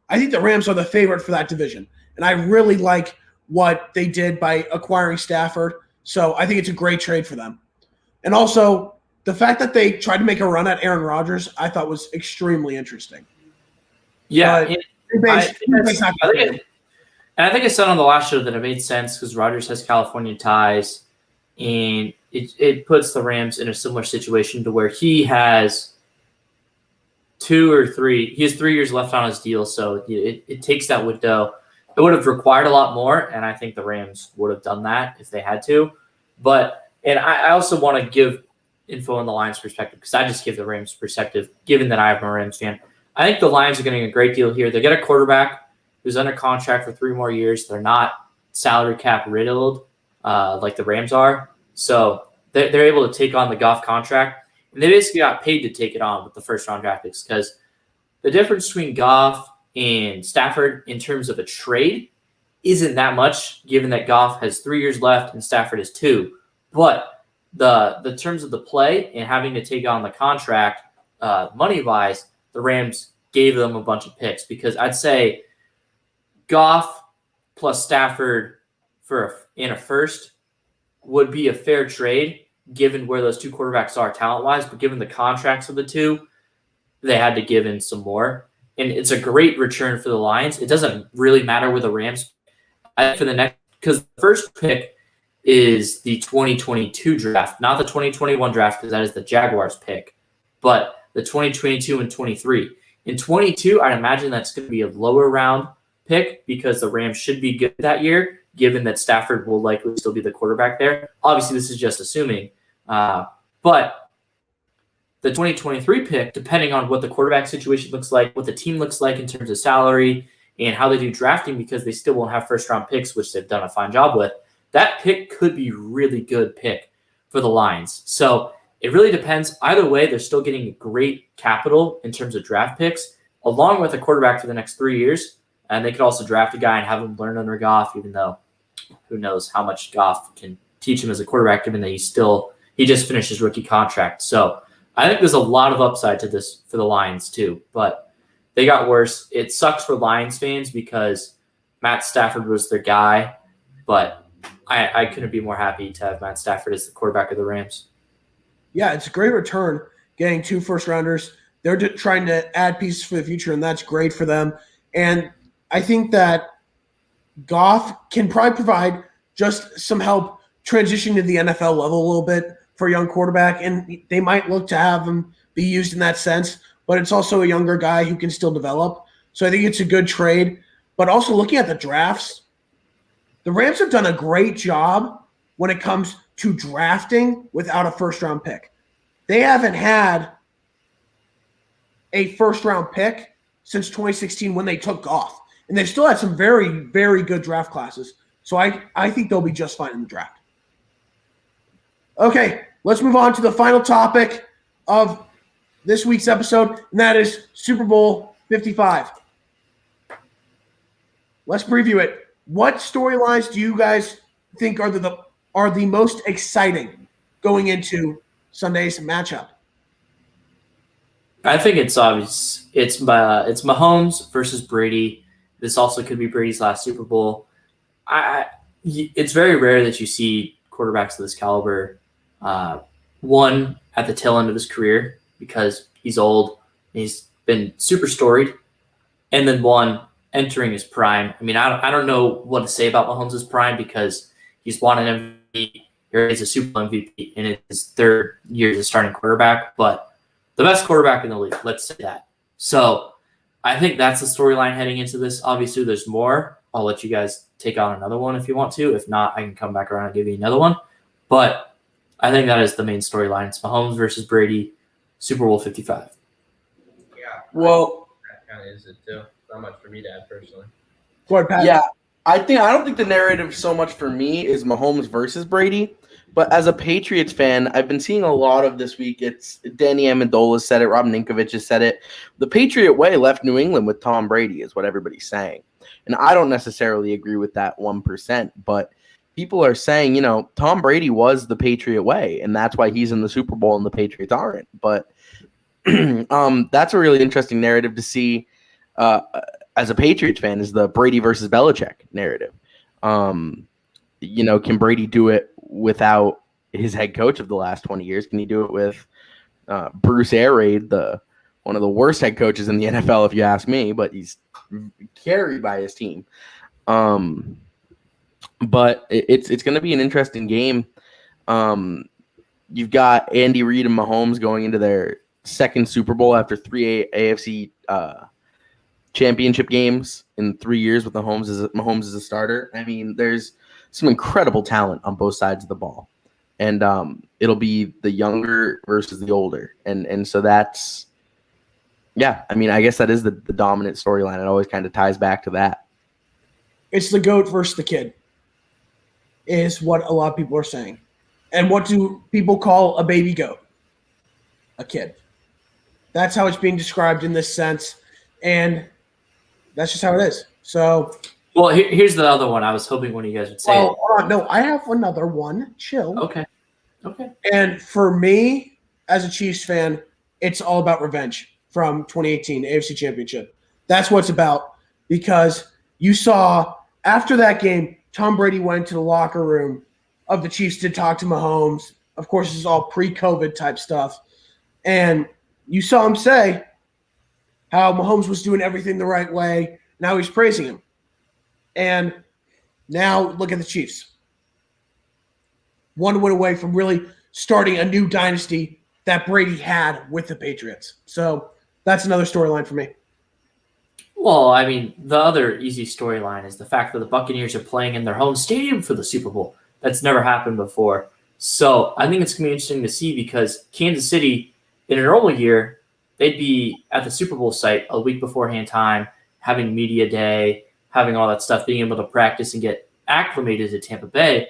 I think the Rams are the favorite for that division. And I really like what they did by acquiring Stafford. So I think it's a great trade for them. And also, the fact that they tried to make a run at Aaron Rodgers, I thought was extremely interesting. Yeah. I think I said on the last show that it made sense because Rodgers has California ties, and it puts the Rams in a similar situation to where he has 3 years left on his deal, so it takes that window. It would have required a lot more, and I think the Rams would have done that if they had to. And I also want to give info on the Lions' perspective because I just give the Rams' perspective, given that I'm a Rams fan. I think the Lions are getting a great deal here. They get a quarterback who's under contract for 3 more years. They're not salary cap riddled like the Rams are. So they're able to take on the Goff contract. And they basically got paid to take it on with the first-round draft picks because the difference between Goff and Stafford in terms of a trade isn't that much, given that Goff has 3 years left and Stafford has 2. But the terms of the play and having to take on the contract money-wise, the Rams gave them a bunch of picks because I'd say Goff plus Stafford in a first would be a fair trade given where those 2 quarterbacks are talent-wise, but given the contracts of the 2, they had to give in some more. And it's a great return for the Lions. It doesn't really matter where the Rams for the next because the first pick is the 2022 draft, not the 2021 draft because that is the Jaguars pick, but the 2022 and 23. In 22, I'd imagine that's going to be a lower round pick because the Rams should be good that year, given that Stafford will likely still be the quarterback there. Obviously, this is just assuming. But the 2023 pick, depending on what the quarterback situation looks like, what the team looks like in terms of salary, and how they do drafting because they still won't have first-round picks, which they've done a fine job with, that pick could be a really good pick for the Lions. So it really depends. Either way, they're still getting great capital in terms of draft picks, along with a quarterback for the next 3 years. And they could also draft a guy and have him learn under Goff, even though who knows how much Goff can teach him as a quarterback, given that he just finished his rookie contract. So I think there's a lot of upside to this for the Lions too, but they got worse. It sucks for Lions fans because Matt Stafford was their guy, but I couldn't be more happy to have Matt Stafford as the quarterback of the Rams. Yeah, it's a great return getting 2 first-rounders. They're trying to add pieces for the future, and that's great for them. And I think that Goff can probably provide just some help transitioning to the NFL level a little bit for a young quarterback, and they might look to have him be used in that sense, but it's also a younger guy who can still develop. So I think it's a good trade. But also looking at the drafts, the Rams have done a great job when it comes to drafting without a first-round pick. They haven't had a first-round pick since 2016 when they took Goff. And they've still had some very, very good draft classes. So I think they'll be just fine in the draft. Okay, let's move on to the final topic of this week's episode, and that is Super Bowl 55. Let's preview it. What storylines do you guys think are the most exciting going into Sunday's matchup? I think it's obvious. It's Mahomes versus Brady. This also could be Brady's last Super Bowl. It's very rare that you see quarterbacks of this caliber, one at the tail end of his career because he's old and he's been super storied, and then one entering his prime. I mean, I don't know what to say about Mahomes' prime because he's won an MVP, or he's a Super Bowl MVP in his 3rd year as a starting quarterback, but the best quarterback in the league, let's say that. So I think that's the storyline heading into this. Obviously, there's more. I'll let you guys take on another one if you want to. If not, I can come back around and give you another one. But I think that is the main storyline. It's Mahomes versus Brady, Super Bowl 55. Yeah. Well, That kind of is it too. Not much for me to add personally. Go ahead, Pat. yeah, I don't think the narrative so much for me is Mahomes versus Brady, but as a Patriots fan, I've been seeing a lot of this week. It's Danny Amendola said it, Rob Ninkovich has said it. The Patriot way left New England with Tom Brady is what everybody's saying. And I don't necessarily agree with that 1%, but people are saying, Tom Brady was the Patriot way, and that's why he's in the Super Bowl and the Patriots aren't. But that's a really interesting narrative to see as a Patriots fan, is the Brady versus Belichick narrative. Can Brady do it without his head coach of the last 20 years? Can he do it with Bruce Air Raid, one of the worst head coaches in the NFL, if you ask me, but he's carried by his team. But it's going to be an interesting game. You've got Andy Reid and Mahomes going into their 2nd Super Bowl after 3 AFC championship games in 3 years with Mahomes as a starter. I mean, there's some incredible talent on both sides of the ball. And it'll be the younger versus the older. And so that's, yeah, I mean, I guess that is the dominant storyline. It always kind of ties back to that. It's the GOAT versus the kid is what a lot of people are saying. And what do people call a baby goat? A kid. That's how it's being described in this sense. And that's just how it is. So, well, here's the other one. I was hoping one of you guys would say. Well, hold on. No, I have another one. Chill. Okay. And for me, as a Chiefs fan, it's all about revenge from 2018 AFC Championship. That's what it's about, because you saw after that game, Tom Brady went to the locker room of the Chiefs to talk to Mahomes. Of course, this is all pre-COVID type stuff. And you saw him say how Mahomes was doing everything the right way. Now he's praising him. And now look at the Chiefs. One win away from really starting a new dynasty that Brady had with the Patriots. So that's another storyline for me. Well, I mean, the other easy storyline is the fact that the Buccaneers are playing in their home stadium for the Super Bowl. That's never happened before. So I think it's going to be interesting to see, because Kansas City, in a normal year, they'd be at the Super Bowl site a week beforehand time, having media day, having all that stuff, being able to practice and get acclimated to Tampa Bay.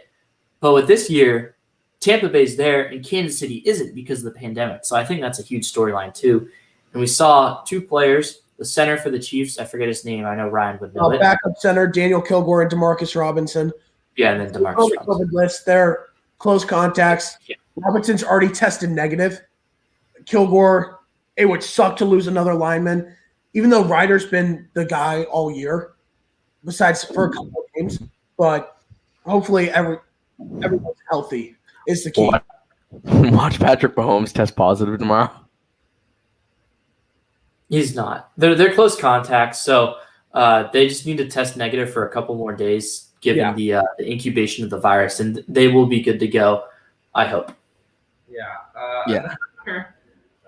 But with this year, Tampa Bay's there and Kansas City isn't because of the pandemic. So I think that's a huge storyline too. And we saw 2 players The center for the Chiefs, I forget his name. I know Ryan would know it. Backup center, Daniel Kilgore and Demarcus Robinson. Yeah, and then DeMarcus On the Robinson. COVID list, they're close contacts. Yeah. Robinson's already tested negative. Kilgore, it would suck to lose another lineman, even though Ryder's been the guy all year, besides for a couple of games. But hopefully everyone's healthy is the key. Watch Patrick Mahomes test positive tomorrow. He's not. They're close contacts, so they just need to test negative for a couple more days, given the incubation of the virus, and they will be good to go, I hope. Yeah.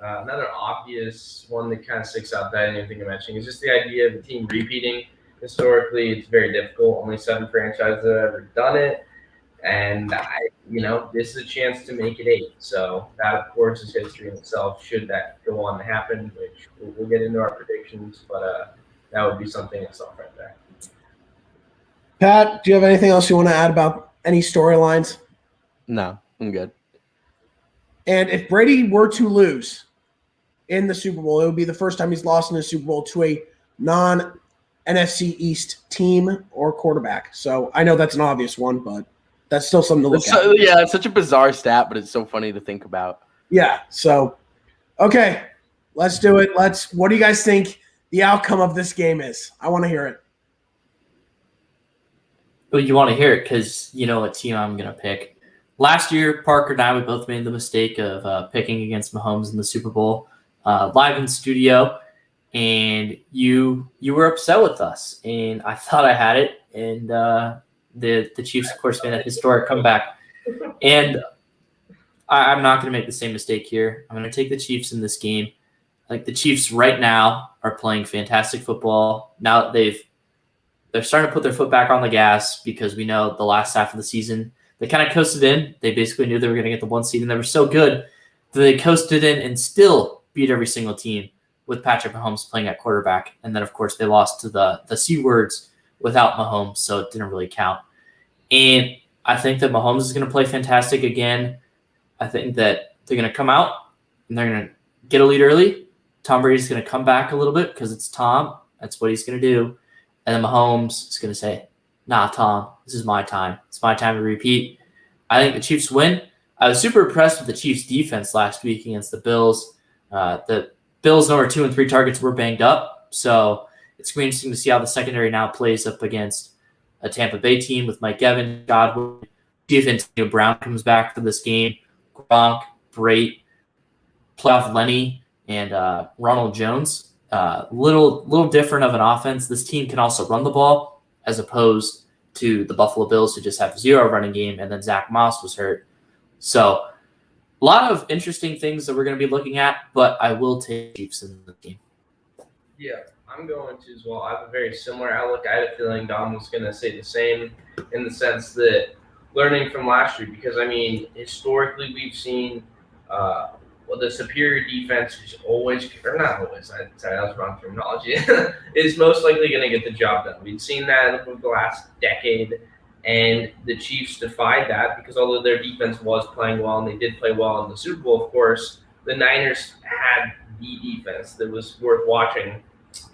Another obvious one that kind of sticks out that I didn't even think of mentioning is just the idea of the team repeating. Historically, it's very difficult. Only 7 franchises have ever done it. And, this is a chance to make it 8. So that, of course, is history in itself, should that go on to happen, which we'll get into our predictions. But that would be something itself right there. Pat, do you have anything else you want to add about any storylines? No, I'm good. And if Brady were to lose in the Super Bowl, it would be the first time he's lost in the Super Bowl to a non-NFC East team or quarterback. So I know that's an obvious one, but that's still something to look at. Yeah, it's such a bizarre stat, but it's so funny to think about. Yeah. So, okay, let's do it. What do you guys think the outcome of this game is? I want to hear it. But you want to hear it because you know what team I'm going to pick. Last year, Parker and I, we both made the mistake of picking against Mahomes in the Super Bowl live in studio, and you were upset with us, and I thought I had it, and the Chiefs, of course, made a historic comeback, and I'm not going to make the same mistake here. I'm going to take the Chiefs in this game. Like the Chiefs right now are playing fantastic football. Now they're starting to put their foot back on the gas because we know the last half of the season they kind of coasted in. They basically knew they were going to get the 1 seed, and they were so good that they coasted in and still beat every single team with Patrick Mahomes playing at quarterback. And then, of course, they lost to the C words without Mahomes, so it didn't really count. And I think that Mahomes is going to play fantastic again. I think that they're going to come out, and they're going to get a lead early. Tom Brady's going to come back a little bit because it's Tom. That's what he's going to do. And then Mahomes is going to say, nah, Tom, this is my time. It's my time to repeat. I think the Chiefs win. I was super impressed with the Chiefs' defense last week against the Bills. The Bills' number 2 and 3 targets were banged up, so it's going to be interesting to see how the secondary now plays up against a Tampa Bay team with Mike Evans, Godwin. See if Antonio Brown comes back for this game. Gronk, Brait, playoff Lenny, and Ronald Jones. Little different of an offense. This team can also run the ball, as opposed to the Buffalo Bills, who just have 0 running game, and then Zach Moss was hurt. So a lot of interesting things that we're going to be looking at, but I will take Chiefs in the game. Yeah, I'm going to as well. I have a very similar outlook. I had a feeling Dom was going to say the same in the sense that learning from last year, because, historically we've seen the superior defense is always, or not always, sorry, that was wrong terminology, is most likely going to get the job done. We've seen that over the last decade, and the Chiefs defied that because although their defense was playing well, and they did play well in the Super Bowl, of course, the Niners had the defense that was worth watching,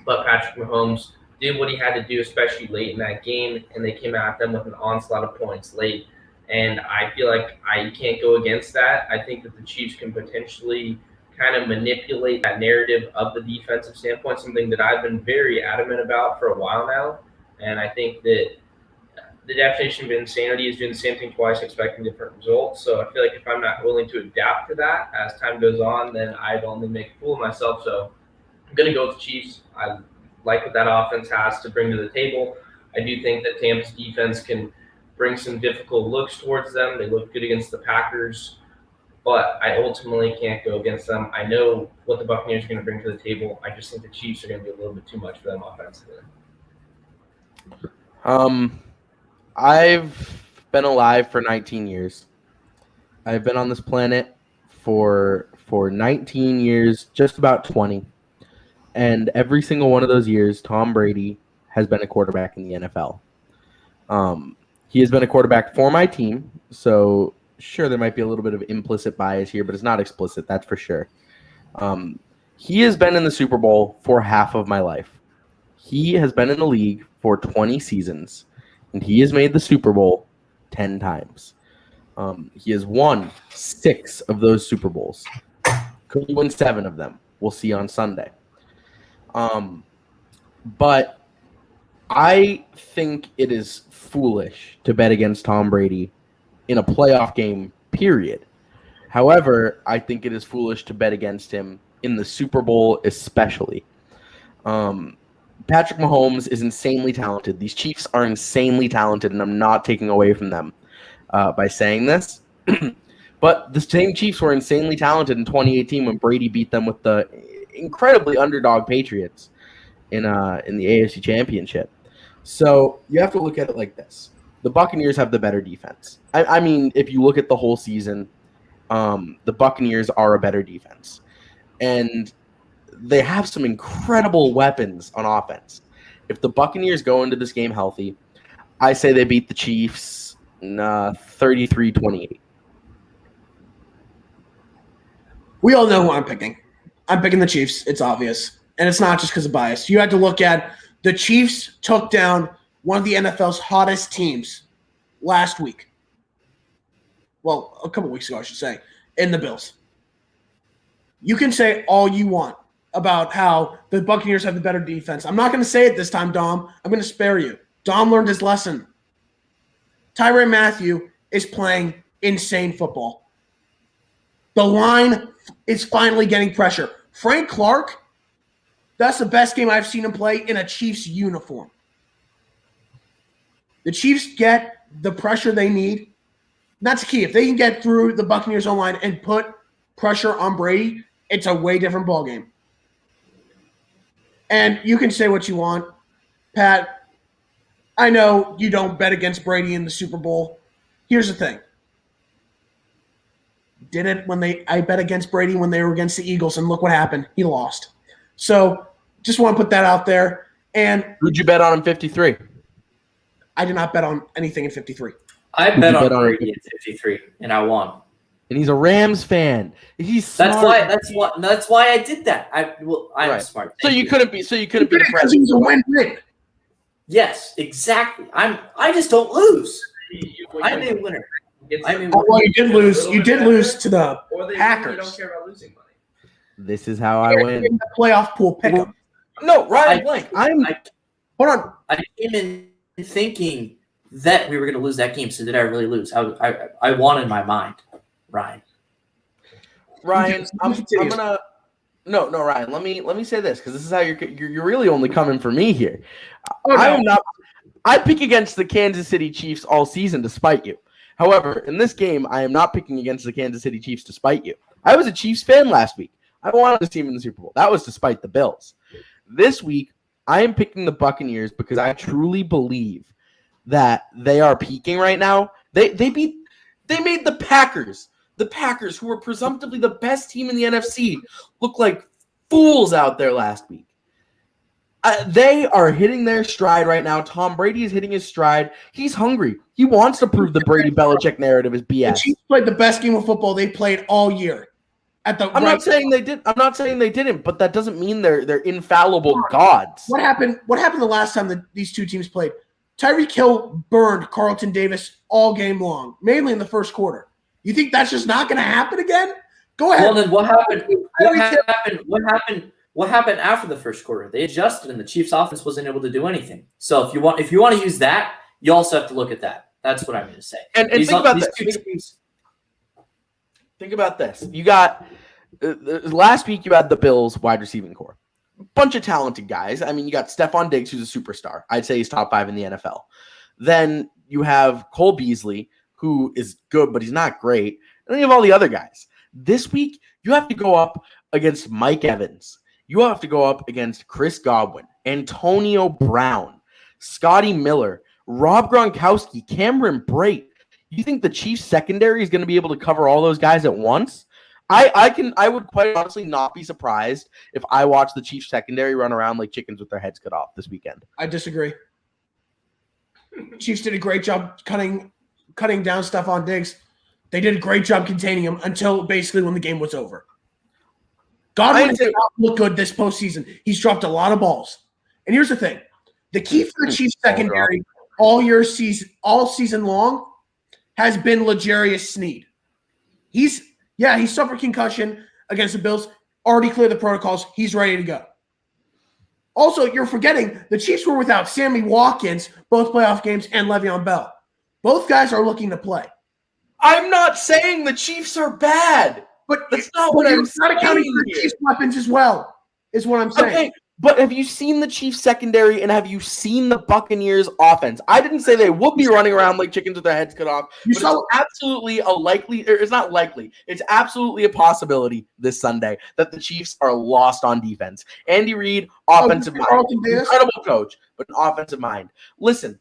but Patrick Mahomes did what he had to do, especially late in that game, and they came at them with an onslaught of points late. And I feel like I can't go against that. I think that the Chiefs can potentially kind of manipulate that narrative of the defensive standpoint, something that I've been very adamant about for a while now. And I think that the definition of insanity is doing the same thing twice, expecting different results. So I feel like if I'm not willing to adapt to that as time goes on, then I'd only make a fool of myself. So I'm going to go with the Chiefs. I like what that offense has to bring to the table. I do think that Tampa's defense can bring some difficult looks towards them. They look good against the Packers, but I ultimately can't go against them. I know what the Buccaneers are going to bring to the table. I just think the Chiefs are going to be a little bit too much for them offensively. I've been alive for 19 years. I've been on this planet for 19 years, just about 20. And every single one of those years, Tom Brady has been a quarterback in the NFL. He has been a quarterback for my team, so sure, there might be a little bit of implicit bias here, but it's not explicit, that's for sure. He has been in the Super Bowl for half of my life. He has been in the league for 20 seasons, and he has made the Super Bowl 10 times. He has won 6 of those Super Bowls. Could he win 7 of them? We'll see on Sunday. But I think it is foolish to bet against Tom Brady in a playoff game, period. However, I think it is foolish to bet against him in the Super Bowl especially. Patrick Mahomes is insanely talented. These Chiefs are insanely talented, and I'm not taking away from them by saying this. But the same Chiefs were insanely talented in 2018 when Brady beat them with the incredibly underdog Patriots in the AFC Championship. So you have to look at it like this. The Buccaneers have the better defense. I mean, if you look at the whole season, the Buccaneers are a better defense. And they have some incredible weapons on offense. If the Buccaneers go into this game healthy, I say they beat the Chiefs 33-28. We all know who I'm picking. I'm picking the Chiefs. It's obvious. And it's not just because of bias. You had to look at the Chiefs took down one of the NFL's hottest teams last week. Well, a couple weeks ago, I should say, in the Bills. You can say all you want about how the Buccaneers have the better defense. I'm not going to say it this time, Dom. I'm going to spare you. Dom learned his lesson. Tyrann Mathieu is playing insane football. The line is finally getting pressure. Frank Clark, that's the best game I've seen him play in a Chiefs uniform. The Chiefs get the pressure they need. That's key. If they can get through the Buccaneers online and put pressure on Brady, it's a way different ballgame. And you can say what you want, Pat. I know you don't bet against Brady in the Super Bowl. Here's the thing. Did it when I bet against Brady when they were against the Eagles, and look what happened. He lost. So just want to put that out there. And who'd you bet on in 53? I did not bet on anything in 53. I bet on Brady in 53, and I won. And he's a Rams fan. He's smart. That's why I did that. I'm right. smart. So you couldn't be the Because he was a win-win. Yes, exactly. I just don't lose. I'm a winner. Well, you did lose. You did lose to the Packers. Don't care about losing money. This is how I win. The playoff pool pick'em. No, Ryan Blank. Hold on. I came in thinking that we were going to lose that game. So did I really lose? I won in my mind, Ryan. Ryan, I'm gonna. No, Ryan. Let me say this because this is how you're really only coming for me here. Oh, no. I am not. I pick against the Kansas City Chiefs all season, despite you. However, in this game, I am not picking against the Kansas City Chiefs, despite you. I was a Chiefs fan last week. I wanted this team in the Super Bowl. That was despite the Bills. This week, I am picking the Buccaneers because I truly believe that they are peaking right now. They made the Packers. The Packers, who were presumptively the best team in the NFC, look like fools out there last week. They are hitting their stride right now. Tom Brady is hitting his stride. He's hungry. He wants to prove the Brady-Belichick narrative is BS. The Chiefs played the best game of football they played all year. I'm not saying they did. I'm not saying they didn't, but that doesn't mean they're infallible gods. What happened the last time that these two teams played? Tyreek Hill burned Carlton Davis all game long, mainly in the first quarter. You think that's just not going to happen again? Go ahead. Well, then what happened? What happened after the first quarter? They adjusted, and the Chiefs' offense wasn't able to do anything. So if you want to use that, you also have to look at that. That's what I'm going to say. And think about this. Think about this. You got last week. You had the Bills wide receiving core, bunch of talented guys. I mean, you got Stephon Diggs, who's a superstar. I'd say he's top 5 in the NFL. Then you have Cole Beasley, who is good, but he's not great. And then you have all the other guys. This week, you have to go up against Mike Evans. You have to go up against Chris Godwin, Antonio Brown, Scotty Miller, Rob Gronkowski, Cameron Brate. You think the Chiefs secondary is going to be able to cover all those guys at once? I would quite honestly not be surprised if I watched the Chiefs secondary run around like chickens with their heads cut off this weekend. I disagree. Chiefs did a great job cutting down Stephon Diggs. They did a great job containing him until basically when the game was over. Godwin I has think- not looked good this postseason. He's dropped a lot of balls. And here's the thing. The key for the Chiefs secondary all season long has been L'Jarius Sneed. He suffered concussion against the Bills, already cleared the protocols. He's ready to go. Also, you're forgetting the Chiefs were without Sammy Watkins, both playoff games, and Le'Veon Bell. Both guys are looking to play. I'm not saying the Chiefs are bad. But That's not what I'm not accounting saying for the here. Chiefs' weapons as well, is what I'm saying. Okay, but have you seen the Chiefs secondary and have you seen the Buccaneers offense? I didn't say they would be running around like chickens with their heads cut off. You But saw it's absolutely a likely, or it's not likely, it's absolutely a possibility this Sunday that the Chiefs are lost on defense. Andy Reid, offensive mind. Carlton Davis? Incredible coach, but an offensive mind. Listen,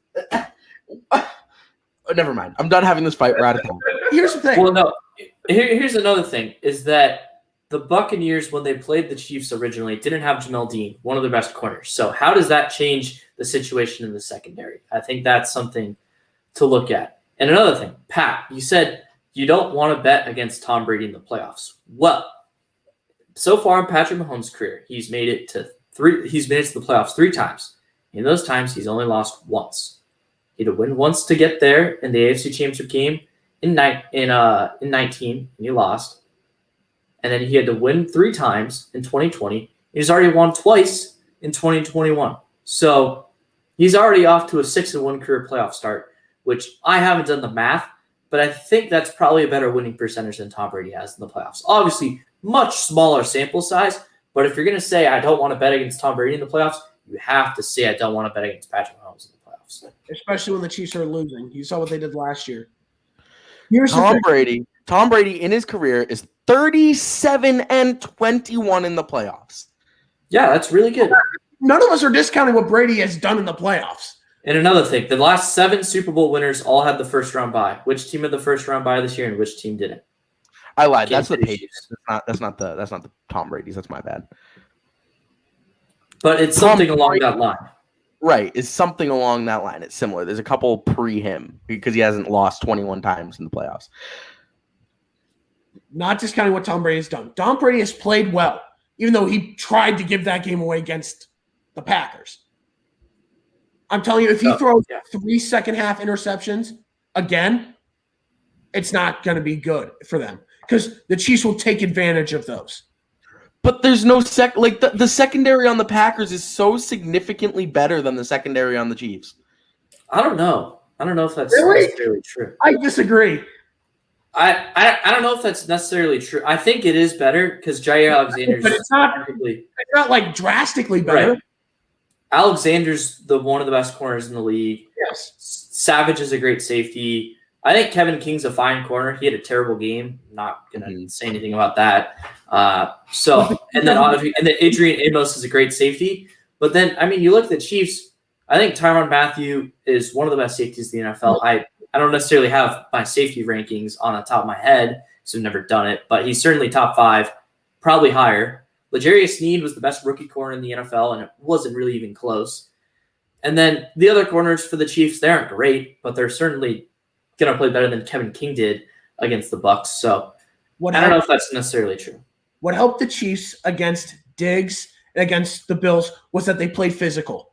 never mind. I'm done having this fight. We're out of time. Here's the thing. Well, no. Here's another thing: is that the Buccaneers, when they played the Chiefs originally, didn't have Jamel Dean, one of their best corners. So how does that change the situation in the secondary? I think that's something to look at. And another thing, Pat, you said you don't want to bet against Tom Brady in the playoffs. Well, so far in Patrick Mahomes' career, he's made it to the playoffs 3 times. In those times, he's only lost once. He had to win once to get there in the AFC Championship game in 19, and he lost. And then he had to win 3 times in 2020. He's already won twice in 2021. So he's already off to a 6-1 career playoff start, which I haven't done the math, but I think that's probably a better winning percentage than Tom Brady has in the playoffs. Obviously, much smaller sample size, but if you're going to say I don't want to bet against Tom Brady in the playoffs, you have to say I don't want to bet against Patrick Mahomes in the playoffs. Especially when the Chiefs are losing. You saw what they did last year. Here's the Tom thing. Brady. Tom Brady in his career is 37-21 in the playoffs. Yeah, that's really good. None of us are discounting what Brady has done in the playoffs. And another thing, the last 7 Super Bowl winners all had the first round bye. Which team had the first round bye this year and which team didn't? I lied. Kansas That's the City Patriots. That's not the Tom Brady's. That's my bad. But it's Tom something along Brady- that line. Right, it's something along that line. It's similar. There's a couple pre him because he hasn't lost 21 times in the playoffs. Not discounting what Tom Brady has done. Tom Brady has played well, even though he tried to give that game away against the Packers. I'm telling you, if he throws 3 second-half interceptions again, it's not going to be good for them because the Chiefs will take advantage of those. But there's no the secondary on the Packers is so significantly better than the secondary on the Chiefs. I don't know. I don't know if that's Really? necessarily true. I disagree. I don't know if that's necessarily true. I think it is better because Jair Alexander's But it's not like drastically better. Right. Alexander's one of the best corners in the league. Yes. Savage is a great safety. I think Kevin King's a fine corner. He had a terrible game. Not gonna say anything about that. And then Adrian Amos is a great safety. But then you look at the Chiefs. I think Tyrann Mathieu is one of the best safeties in the NFL. I don't necessarily have my safety rankings on the top of my head because I've never done it, but he's certainly top 5, probably higher. L'Jarius Sneed was the best rookie corner in the NFL, and it wasn't really even close. And then the other corners for the Chiefs, they aren't great, but they're certainly going to play better than Kevin King did against the Bucs. So I don't know if that's necessarily true. What helped the Chiefs against Diggs and against the Bills was that they played physical.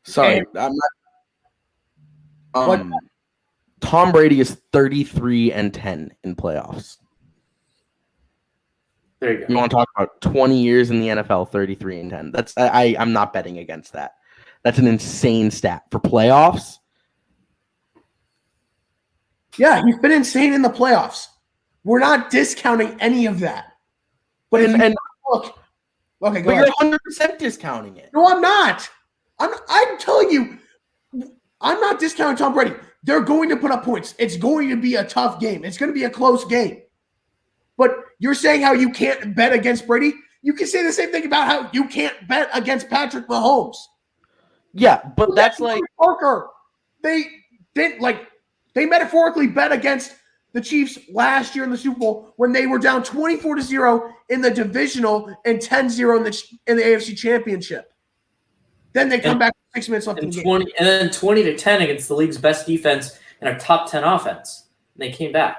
Sorry, I'm not. Tom Brady is 33-10 in playoffs. There you go. You want to talk about 20 years in the NFL, 33-10. That's I'm not betting against that. That's an insane stat for playoffs. Yeah, he's been insane in the playoffs. We're not discounting any of that. But if you look, okay, go But ahead. you're 100% discounting it. No, I'm not. I'm telling you, I'm not discounting Tom Brady. They're going to put up points. It's going to be a tough game. It's going to be a close game. But you're saying how you can't bet against Brady? You can say the same thing about how you can't bet against Patrick Mahomes. Yeah, but that's like Parker. They didn't they metaphorically bet against the Chiefs last year in the Super Bowl when they were down 24-0 in the divisional and 10-0 in the AFC Championship. Then they come back with 6 minutes left in the game. And then 20-10 against the league's best defense and our top 10 offense. And they came back.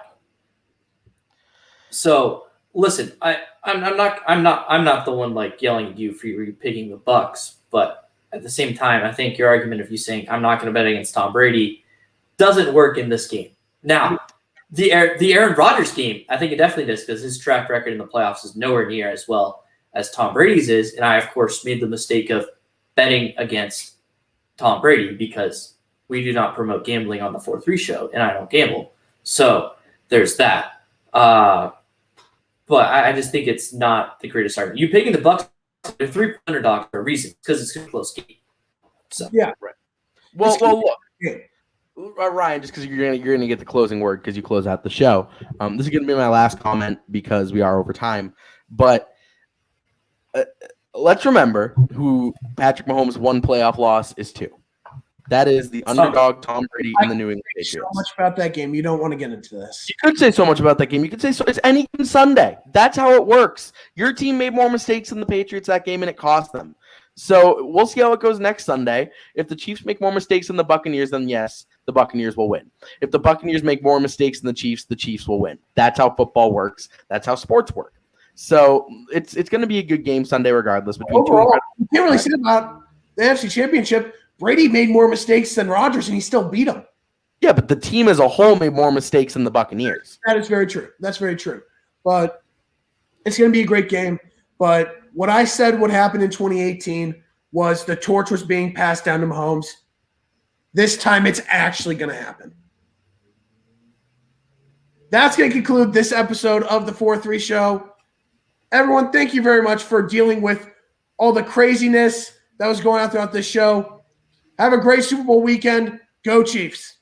So listen, I'm not the one like yelling at you for you picking the Bucks, but at the same time, I think your argument of you saying I'm not going to bet against Tom Brady doesn't work in this game. Now, the Aaron Rodgers game, I think it definitely does because his track record in the playoffs is nowhere near as well as Tom Brady's is, and I of course made the mistake of betting against Tom Brady because we do not promote gambling on the 4-3 show, and I don't gamble. So there's that. But I just think it's not the greatest argument. You picking the Bucks, they're 3 underdogs for a reason because it's a close game. So Yeah. Well, look, Yeah. Ryan, just because you're gonna get the closing word because you close out the show. This is gonna be my last comment because we are over time. But let's remember who Patrick Mahomes' one playoff loss is to. That is the underdog Tom Brady and the New England Patriots. So much about that game. You don't want to get into this. You could say so much about that game. You could say so. It's any given Sunday. That's how it works. Your team made more mistakes than the Patriots that game, and it cost them. So we'll see how it goes next Sunday. If the Chiefs make more mistakes than the Buccaneers, then yes, the Buccaneers will win. If the Buccaneers make more mistakes than the Chiefs will win. That's how football works. That's how sports work. So it's going to be a good game Sunday regardless. Overall, you can't really say about the NFC Championship. Brady made more mistakes than Rodgers, and he still beat him. Yeah, but the team as a whole made more mistakes than the Buccaneers. That is very true. That's very true. But it's going to be a great game. But what I said would happen in 2018 was the torch was being passed down to Mahomes. This time it's actually going to happen. That's going to conclude this episode of the 4-3 show. Everyone, thank you very much for dealing with all the craziness that was going on throughout this show. Have a great Super Bowl weekend. Go Chiefs.